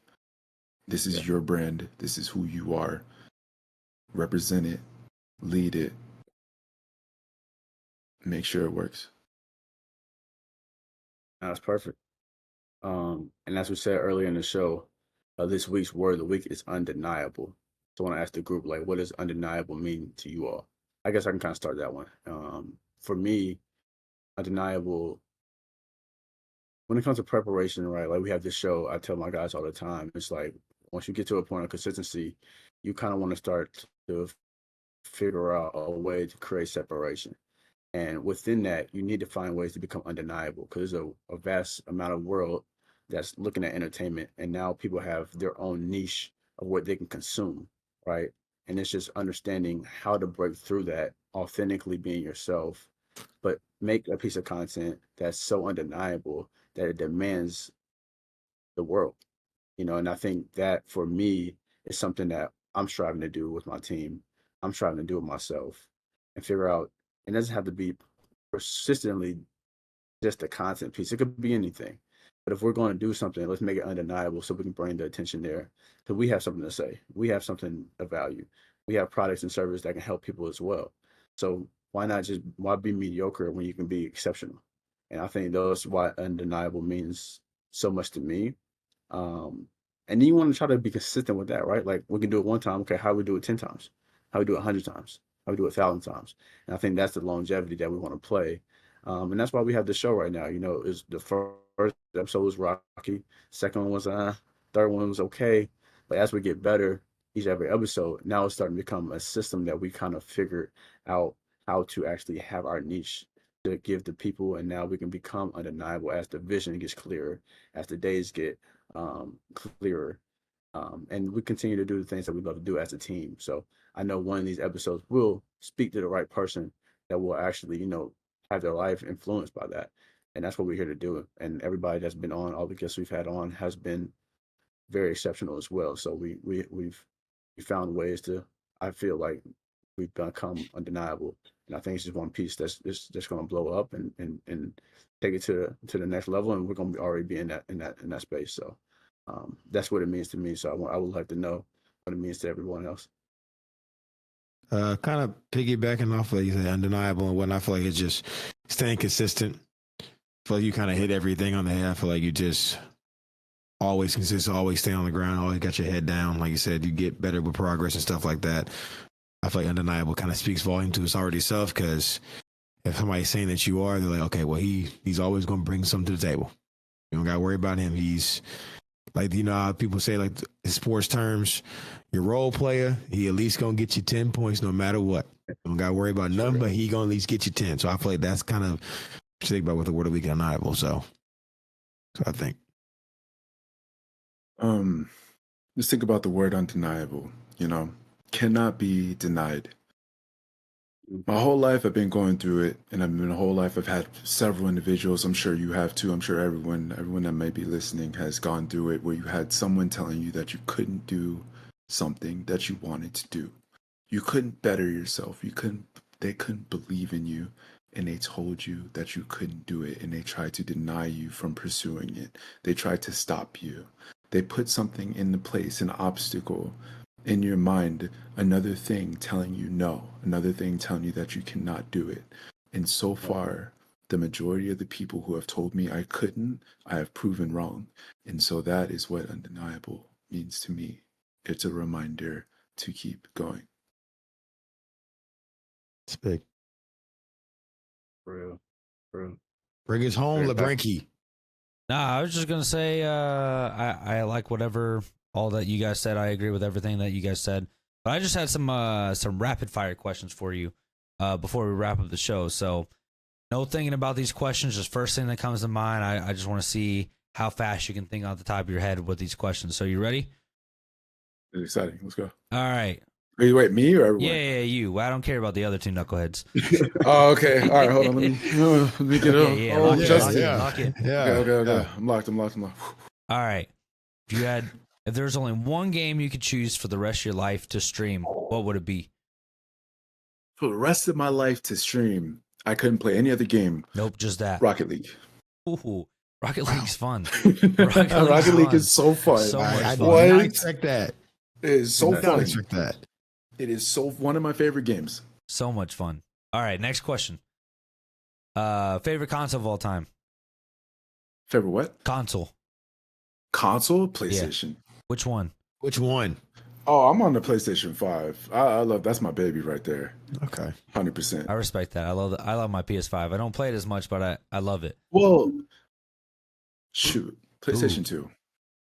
This Yeah. is your brand. This is who you are. Represent it, lead it, make sure it works. That's perfect. And as we said earlier in the show, this week's word of the week is undeniable. So I want to ask the group, like, what does undeniable mean to you all? I guess I can kind of start that one. For me, undeniable, when it comes to preparation, right? Like we have this show, I tell my guys all the time, it's like once you get to a point of consistency, you kind of want to start to figure out a way to create separation. And within that, you need to find ways to become undeniable because there's a vast amount of world that's looking at entertainment. And now people have their own niche of what they can consume, right? And it's just understanding how to break through that, authentically being yourself, but make a piece of content that's so undeniable that it demands the world, and I think that for me is something that I'm striving to do with my team. I'm striving to do with myself and figure out, it doesn't have to be persistently just a content piece. It could be anything. But if we're going to do something, let's make it undeniable so we can bring the attention there. Because we have something to say. We have something of value. We have products and services that can help people as well. So why be mediocre when you can be exceptional? And I think that's why undeniable means so much to me. And then you want to try to be consistent with that, right? Like we can do it one time. Okay, how do we do it 10 times? How do we do it 100 times? How do we do it 1,000 times? And I think that's the longevity that we want to play. And that's why we have the show right now. Is the first episode was rocky, second one was third one was okay. But as we get better each every episode, now it's starting to become a system that we kind of figured out how to actually have our niche to give to people, and now we can become undeniable as the vision gets clearer, as the days get clearer, and we continue to do the things that we love to do as a team. So I know one of these episodes will speak to the right person that will actually, have their life influenced by that. And that's what we're here to do. And everybody that's been on, all the guests we've had on, has been very exceptional as well. So we've found ways to, I feel like we've become undeniable. And I think it's just one piece that's going to blow up and take it to the next level. And we're going to already be in that space. So that's what it means to me. So I would like to know what it means to everyone else. Kind of piggybacking off of you say undeniable and whatnot. I feel like it's just staying consistent. I feel like you kind of hit everything on the head. I feel like you just always consistent, always stay on the ground, always got your head down. Like you said, you get better with progress and stuff like that. I feel like undeniable kind of speaks volume to its already self, because if somebody's saying that you are, they're like, okay, well, he's always going to bring something to the table. You don't got to worry about him. He's like, how people say, like, in sports terms, your role player, he at least going to get you 10 points no matter what. You don't got to worry about nothing, but he going to at least get you 10. So I feel like that's kind of think about with the word of the week undeniable. So I think. Just think about the word undeniable, cannot be denied. My whole life I've been going through it, and my whole life I've had several individuals, I'm sure you have too, I'm sure everyone that may be listening has gone through it, where you had someone telling you that you couldn't do something that you wanted to do. You couldn't better yourself. They couldn't believe in you, and they told you that you couldn't do it, and they tried to deny you from pursuing it. They tried to stop you. They put something into place, an obstacle in your mind, another thing telling you no, another thing telling you that you cannot do it. And so far, the majority of the people who have told me I couldn't, I have proven wrong. And so that is what undeniable means to me. It's a reminder to keep going. It's big. For real. Bring us home, LeBrinky. Nah, I was just gonna say, I like all that you guys said. I agree with everything that you guys said. But I just had some rapid fire questions for you before we wrap up the show. So, no thinking about these questions. Just first thing that comes to mind. I just want to see how fast you can think off the top of your head with these questions. So, you ready? It's exciting. Let's go. All right. Wait, me or everyone? Yeah, you. I don't care about the other two knuckleheads. Oh, okay. All right, hold on. Let me get up. Yeah, lock it. Yeah. Okay. I'm locked. All right. If there's only one game you could choose for the rest of your life to stream, what would it be? For the rest of my life to stream, I couldn't play any other game. Nope, just that. Rocket League. Ooh, Rocket League's fun. Rocket League is so fun. So much I fun. did not expect that. It is so fun. Expect that. It is one of my favorite games. So much fun. All right, next question. Favorite console of all time? Favorite what? Console. Console? PlayStation. Yeah. Which one? Oh, I'm on the PlayStation 5. I love that's my baby right there. Okay. 100%. I respect that. I love my PS5. I don't play it as much, but I love it. Well, shoot. PlayStation 2.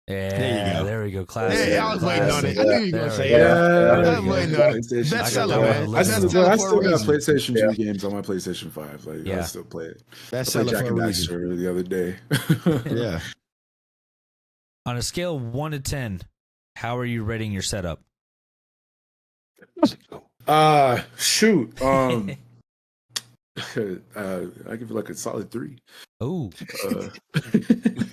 Yeah, there we go. Classic. Hey, I was waiting on it. I knew you were going to say it. I was waiting on it. Bestseller, man. I still got PlayStation 2 games on my PlayStation 5. I still play it. Bestseller Jack for and a reason. Daxter the other day. Yeah. On a scale of 1 to 10, how are you rating your setup? Shoot. I give it like a solid 3. Oh,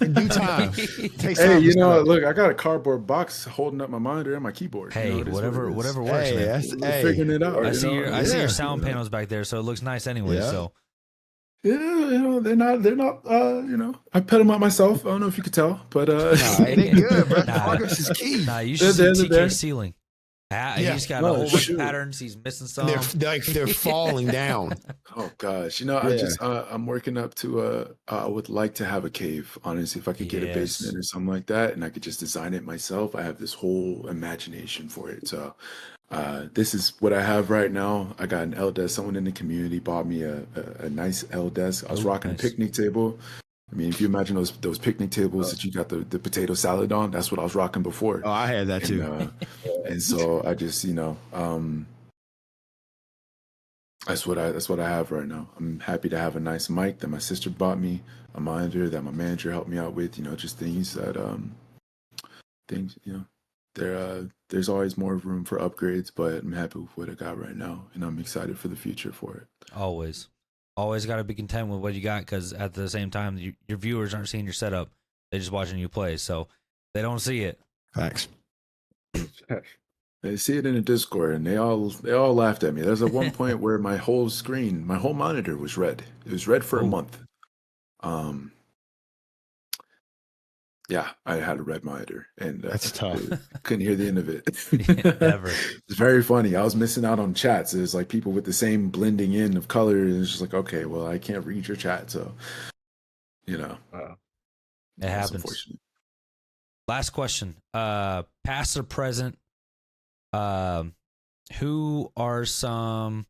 In due time. Takes Hey, time to you set know, up. look, I got a cardboard box holding up my monitor and my keyboard. hey, you know, it is what it is. whatever works, Hey, man. that's We're hey. figuring it out. I see your Yeah. sound panels back there, so it looks nice anyway. Yeah. So Yeah, you know, they're not. You know, I pet them out myself. I don't know if you could tell, but Nah, it ain't good, bro. Nah. Progress is key. nah, you should see They're there. TK's ceiling. Yeah. He's got a No, whole bunch of shoot. patterns. He's missing some. They're falling down. Oh gosh, you know, Yeah. I'm working up to I would like to have a cave, honestly, if I could get a Yes. basement or something like that, and I could just design it myself. I have this whole imagination for it. So this is what I have right now. I got an L desk. Someone in the community bought me a nice L desk. I was Oh, rocking nice. a picnic table. I mean, if you imagine those picnic tables that you got the potato salad on, that's what I was rocking before. Oh, I had that too. And so I just, you know, that's what I have right now. I'm happy to have a nice mic that my sister bought me, a monitor that my manager helped me out with, you know, just things that you know, there's always more room for upgrades, but I'm happy with what I got right now, and I'm excited for the future for it. Always got to be content with what you got, because at the same time, your viewers aren't seeing your setup; they're just watching you play, so they don't see it. Facts. They see it in the Discord, and they all laughed at me. There's at one point where my whole screen, my whole monitor was red. It was red for a Oh. month. Yeah, I had a red monitor, and That's tough. couldn't hear the end of it. Never. It's very funny. I was missing out on chats. There's like people with the same blending in of color, and it's just like, okay, well, I can't read your chat, so you know, It that's happens. unfortunate. Last question. Past or present, who are some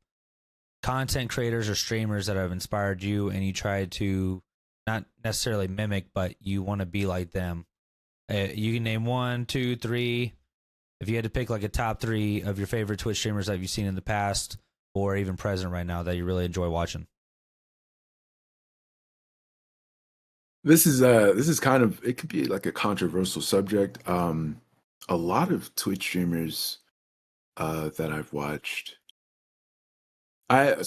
content creators or streamers that have inspired you and you try to not necessarily mimic, but you want to be like them? You can name 1, 2, 3. If you had to pick like a top 3 of your favorite Twitch streamers that you've seen in the past or even present right now that you really enjoy watching. This is kind of, it could be like a controversial subject. A lot of Twitch streamers that I've watched, I have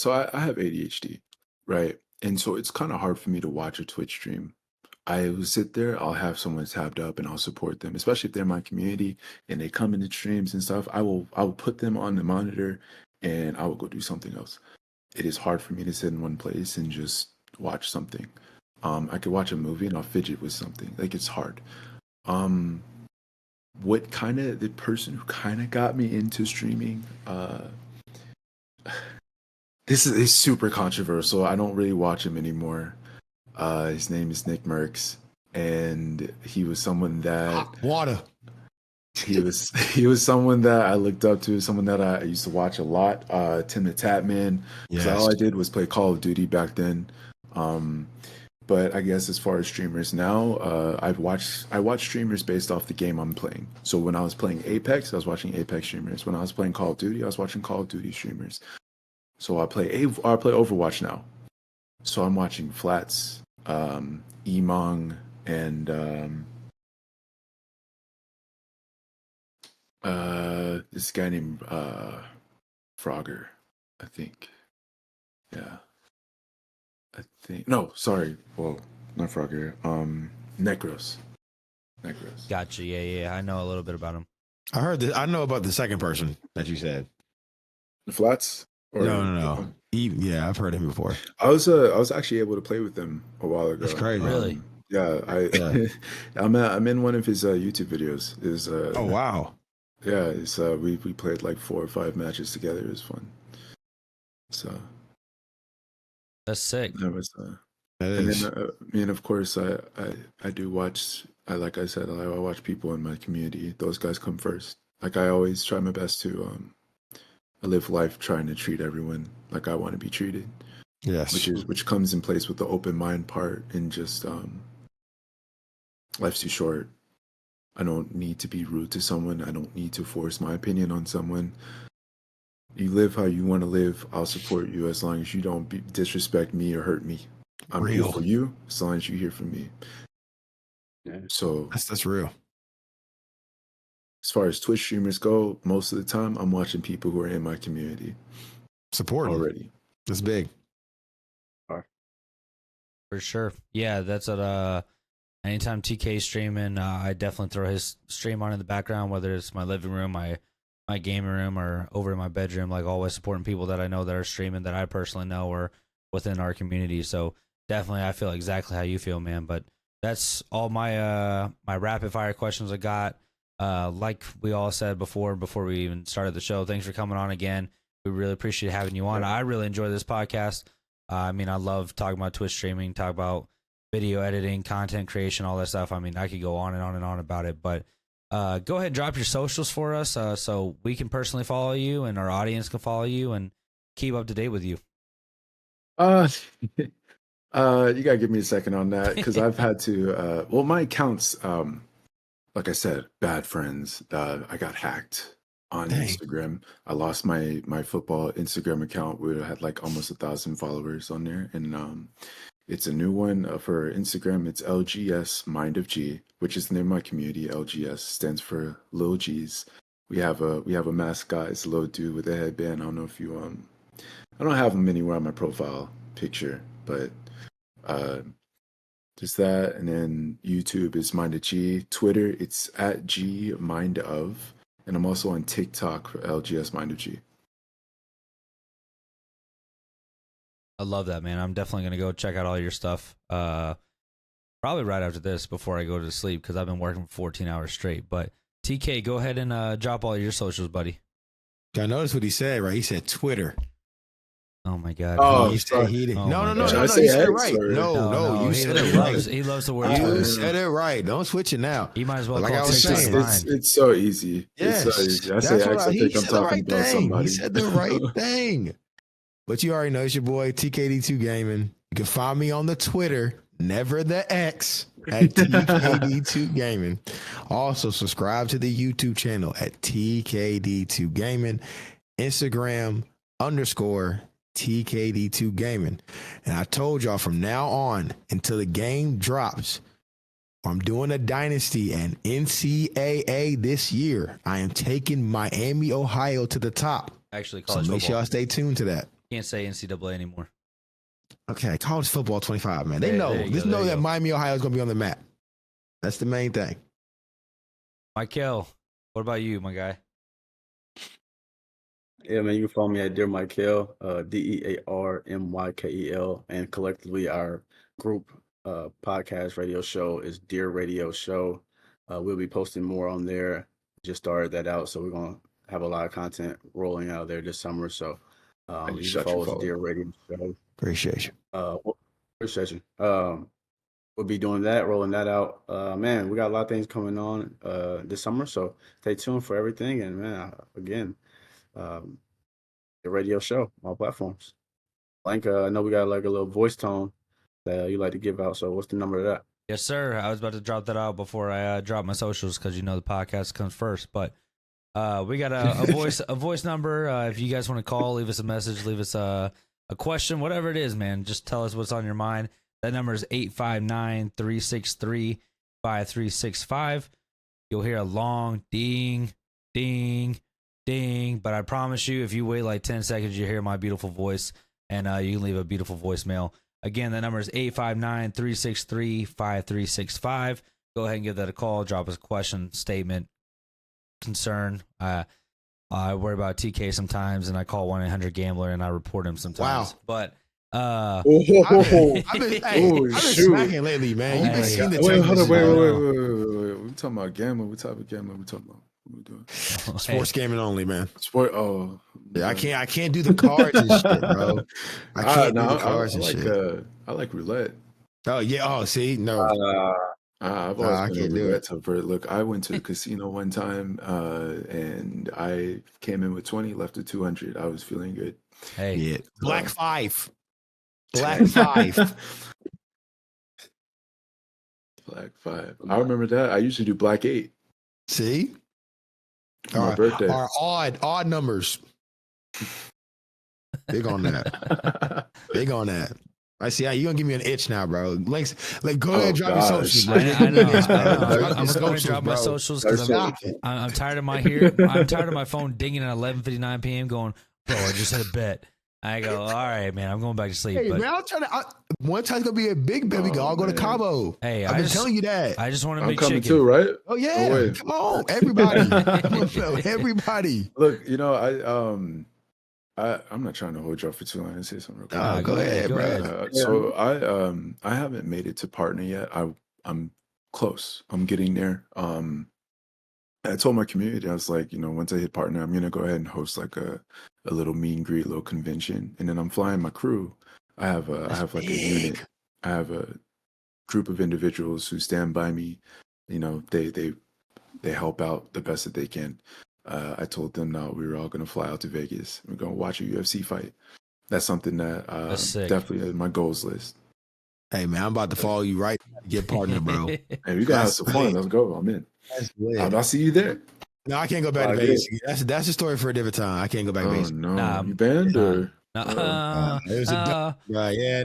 ADHD, right? And so it's kind of hard for me to watch a Twitch stream. I will sit there, I'll have someone tabbed up, and I'll support them, especially if they're in my community and they come into streams and stuff. I will put them on the monitor and I will go do something else. It is hard for me to sit in one place and just watch something. I could watch a movie and I'll fidget with something. Like, it's hard. What kind of, the person who kind of got me into streaming, this is super controversial. I don't really watch him anymore. His name is Nick Merckx, and he was someone that Water. he was someone that I looked up to, someone that I used to watch a lot. Tim the Tatman. Yes. All I did was play Call of Duty back then. But I guess as far as streamers now, I watch streamers based off the game I'm playing. So when I was playing Apex, I was watching Apex streamers. When I was playing Call of Duty, I was watching Call of Duty streamers. So I play Overwatch now. So I'm watching Flats, Emong, and this guy named Frogger, I think. Yeah. No, sorry. Well, not Frogger. Necros. Gotcha. Yeah. I know a little bit about him. I heard that. I know about the second person that you said. The Flats? Or, No. Yeah, I've heard him before. I was actually able to play with him a while ago. That's crazy. Really? Yeah, I'm in one of his YouTube videos. Oh wow. Yeah, we played like 4 or 5 matches together. It was fun. So That's sick. that was That and is. then of course I do watch. Like I said, I watch people in my community. Those guys come first. Like, I always try my best to I live life trying to treat everyone like I want to be treated. Yes. Which comes in place with the open mind part, and just life's too short. I don't need to be rude to someone. I don't need to force my opinion on someone. You live how you want to live. I'll support you as long as you don't disrespect me or hurt me. I'm Real. here for you as long as you hear from me. Yeah. So That's real. as far as Twitch streamers go, most of the time I'm watching people who are in my community Supporting already. That's big. For sure. Yeah, that's at anytime TK streaming, I definitely throw his stream on in the background, whether it's my living room, my gaming room, or over in my bedroom. Like, always supporting people that I know that are streaming that I personally know or within our community. So definitely, I feel exactly how you feel, man. But that's all my my rapid fire questions I got. Like we all said before we even started the show, thanks for coming on again. We really appreciate having you on. I really enjoy this podcast. I mean, I love talking about Twitch streaming, talk about video editing, content creation, all that stuff. I mean, I could go on and on and on about it, but go ahead and drop your socials for us so we can personally follow you and our audience can follow you and keep up to date with you. You gotta give me a second on that because I've had to. Well, my accounts, like I said, bad friends. I got hacked on Instagram. I lost my football Instagram account. We had like almost 1,000 followers on there, and it's a new one for Instagram. It's LGS Mind of G, which is the name of my community. LGS stands for Lil G's. We have a mascot. It's a little dude with a headband. I don't know if you I don't have him anywhere on my profile picture, but just that. And then YouTube is Mind of G. Twitter, it's at G Mind of. And I'm also on TikTok for LGS Mind of G. I love that, man. I'm definitely going to go check out all your stuff. Probably right after this before I go to sleep because I've been working for 14 hours straight. But TK, go ahead and drop all your socials, buddy. I noticed what he said, right? He said Twitter. Oh my God! Oh, he said he did. Oh No. my You God. said it right. No, you he said it loves, right. he loves the word. You Twitter. said it right. Don't switch it now. He might as well Like call I was TikTok saying, mine. It's so easy. Yes, It's so easy. I that's say what X, I he think I'm said the talking right about thing. somebody. He said the right thing. But you already know it's your boy TKD2 Gaming. You can find me on the Twitter, never the X, at TKD2 Gaming. Also, subscribe to the YouTube channel at TKD2 Gaming, Instagram _TKD2 Gaming. And I told y'all from now on until the game drops, I'm doing a dynasty and NCAA this year. I am taking Miami, Ohio to the top. Actually, So college make sure football. y'all stay tuned to that. Can't say NCAA anymore. Okay, college football 25, man. They There- know. there you Just go, there know you that go. Miami, Ohio is going to be on the map. That's the main thing. Michael, what about you, my guy? Yeah, man, you can follow me at Dear Michael, DearMykel, and collectively our group podcast radio show is Dear Radio Show. We'll be posting more on there. Just started that out, so we're gonna have a lot of content rolling out there this summer. So And you shut can your follow us phone. Dear Radio Show. Appreciate you. Appreciate you. We'll be doing that, rolling that out. Man, we got a lot of things coming on this summer, so stay tuned for everything. And man, again, the radio show, all platforms. Like, I know we got like a little voice tone that you like to give out. So what's the number of that? Yes, sir. I was about to drop that out before I drop my socials because you know the podcast comes first. But we got a voice number. If you guys want to call, leave us a message, leave us a question, whatever it is, man. Just tell us what's on your mind. That number is 859-363-5365. You'll hear a long ding, ding, ding. But I promise you, if you wait like 10 seconds, you hear my beautiful voice, and you can leave a beautiful voicemail. Again, that number is 859-363-5365. Go ahead and give that a call. Drop us a question, statement, concern. I worry about TK sometimes, and I call 1-800-GAMBLER, and I report him sometimes. Wow. But I've been Oh, shoot. smacking lately, man. You've been Hey, seeing the Wait, hold text on, messages. wait. We talking about gambling? What type of gambling we talking about? What we doing? Sports gaming only, man. Sport. Oh, Yeah, I can't do the cards and shit, bro. I can't do the cards and shit. I like roulette. Oh yeah. Oh, see, no. I've Nah, always I been can't a do roulette it. type of Look, I went to the casino one time, and I came in with 20, left with 200. I was feeling good. hey, Yeah. Black 5. Black 5. Black 5. I remember that. I used to do black 8 See? for my birthday. Are odd numbers. Big on that. Big on that. I see. You gonna give me an itch now, bro? Like go ahead and drop your gosh. socials. Bro. I know. I'm gonna Socials, go ahead and drop my bro. socials because Stop it. I'm tired of I'm tired of my phone dinging at 11:59 p.m. going, bro, I just had a bet. I go, all right, man, I'm going back to sleep. Hey, but man, I'm trying to. One time's gonna be a big bet. We can all go to man. Cabo. hey, I've been telling you that. I just want to I'm make coming chicken. too, right? Oh yeah, way. come on, everybody, everybody. Look, I'm not trying to hold y'all for too long. I say something real quick. Nah, go ahead, bro. So I haven't made it to partner yet. I'm close. I'm getting there. I told my community, I was like, once I hit partner, I'm gonna go ahead and host like a little meet and greet, little convention, and then I'm flying my crew. I have like a unit. I have a group of individuals who stand by me. They help out the best that they can. I told them no, we were all gonna fly out to Vegas. We're gonna watch a UFC fight. That's something that definitely is my goals list. Hey man, I'm about to follow you right now to get partner, bro. Hey, we gotta have some fun. Let's go. I'm in. That's lit. I'll see you there. No, I can't go back to Vegas. That's a story for a different time. I can't go back to Vegas. No, Nah, you banned or? It was a yeah,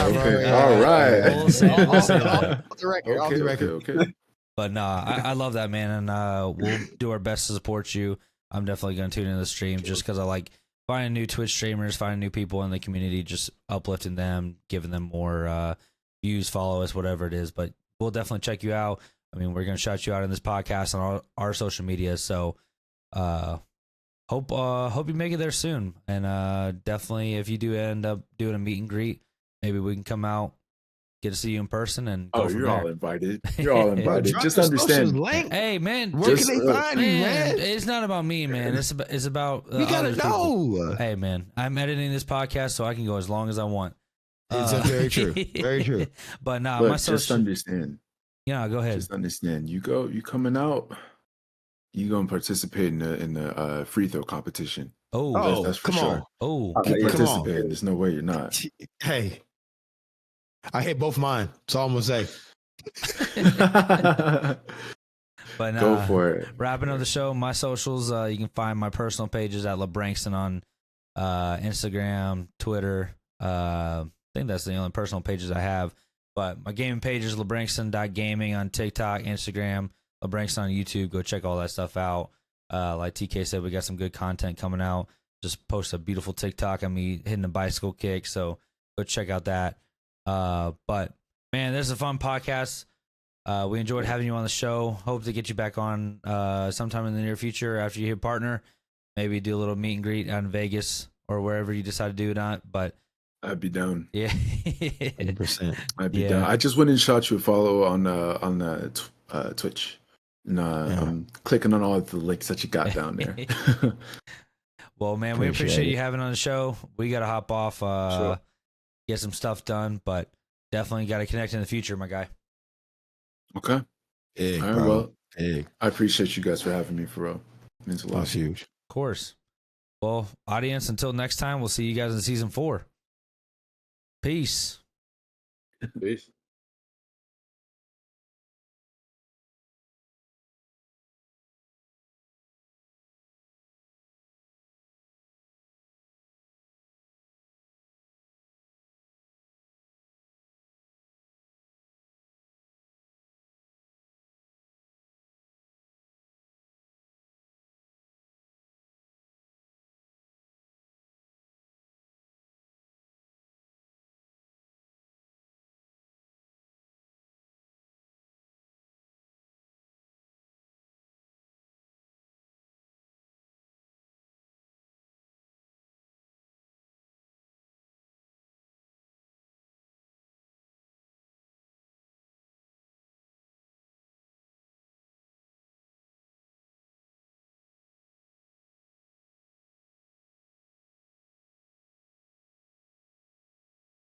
okay. bro, All right. We'll see. Off the record. Off the record. Okay. But nah, I love that, man, and we'll do our best to support you. I'm definitely going to tune into the stream just because I like finding new Twitch streamers, finding new people in the community, just uplifting them, giving them more views, follow us, whatever it is. But we'll definitely check you out. I mean, we're going to shout you out in this podcast on our social media. So hope you make it there soon. And definitely, if you do end up doing a meet and greet, maybe we can come out, get to see you in person, and go from you're there. all invited. You're all invited. Drop Just your understand. socials, Link. Hey, man. Where can they find you, man? It's not about me, man. It's about You gotta other people. know. Hey, man, I'm editing this podcast so I can go as long as I want. It's very true. Very true. But nah, Look, my just social. understand. Yeah, go ahead. Just understand. You coming out. You gonna participate in the free throw competition. Oh, that's for come sure. on. oh, Keep Come on. participating. There's no way you're not. Hey, I hit both mine. That's all I'm gonna say. but Go for it. Wrapping up the show, my socials. You can find my personal pages at LeBrankston on Instagram, Twitter. I think that's the only personal pages I have. But my gaming page is LeBrankston.gaming on TikTok, Instagram, LeBrankston on YouTube. Go check all that stuff out. Like TK said, we got some good content coming out. Just post a beautiful TikTok of me hitting a bicycle kick. So go check out that. But man, this is a fun podcast. We enjoyed having you on the show. Hope to get you back on sometime in the near future after you hit partner. Maybe do a little meet and greet out in Vegas or wherever you decide to do that. But I'd be down. yeah, 100%. I'd be down. I just went and shot you a follow on Twitch. And I'm clicking on all the links that you got down there. Well, man, we appreciate you having on the show. We got to hop off, Sure. get some stuff done, but definitely got to connect in the future, my guy. Okay. Big, All right, bro. well, Big. I appreciate you guys for having me, for real. It means a lot. That's huge. Of course. Well, audience, until next time, we'll see you guys in season 4. Peace. Peace.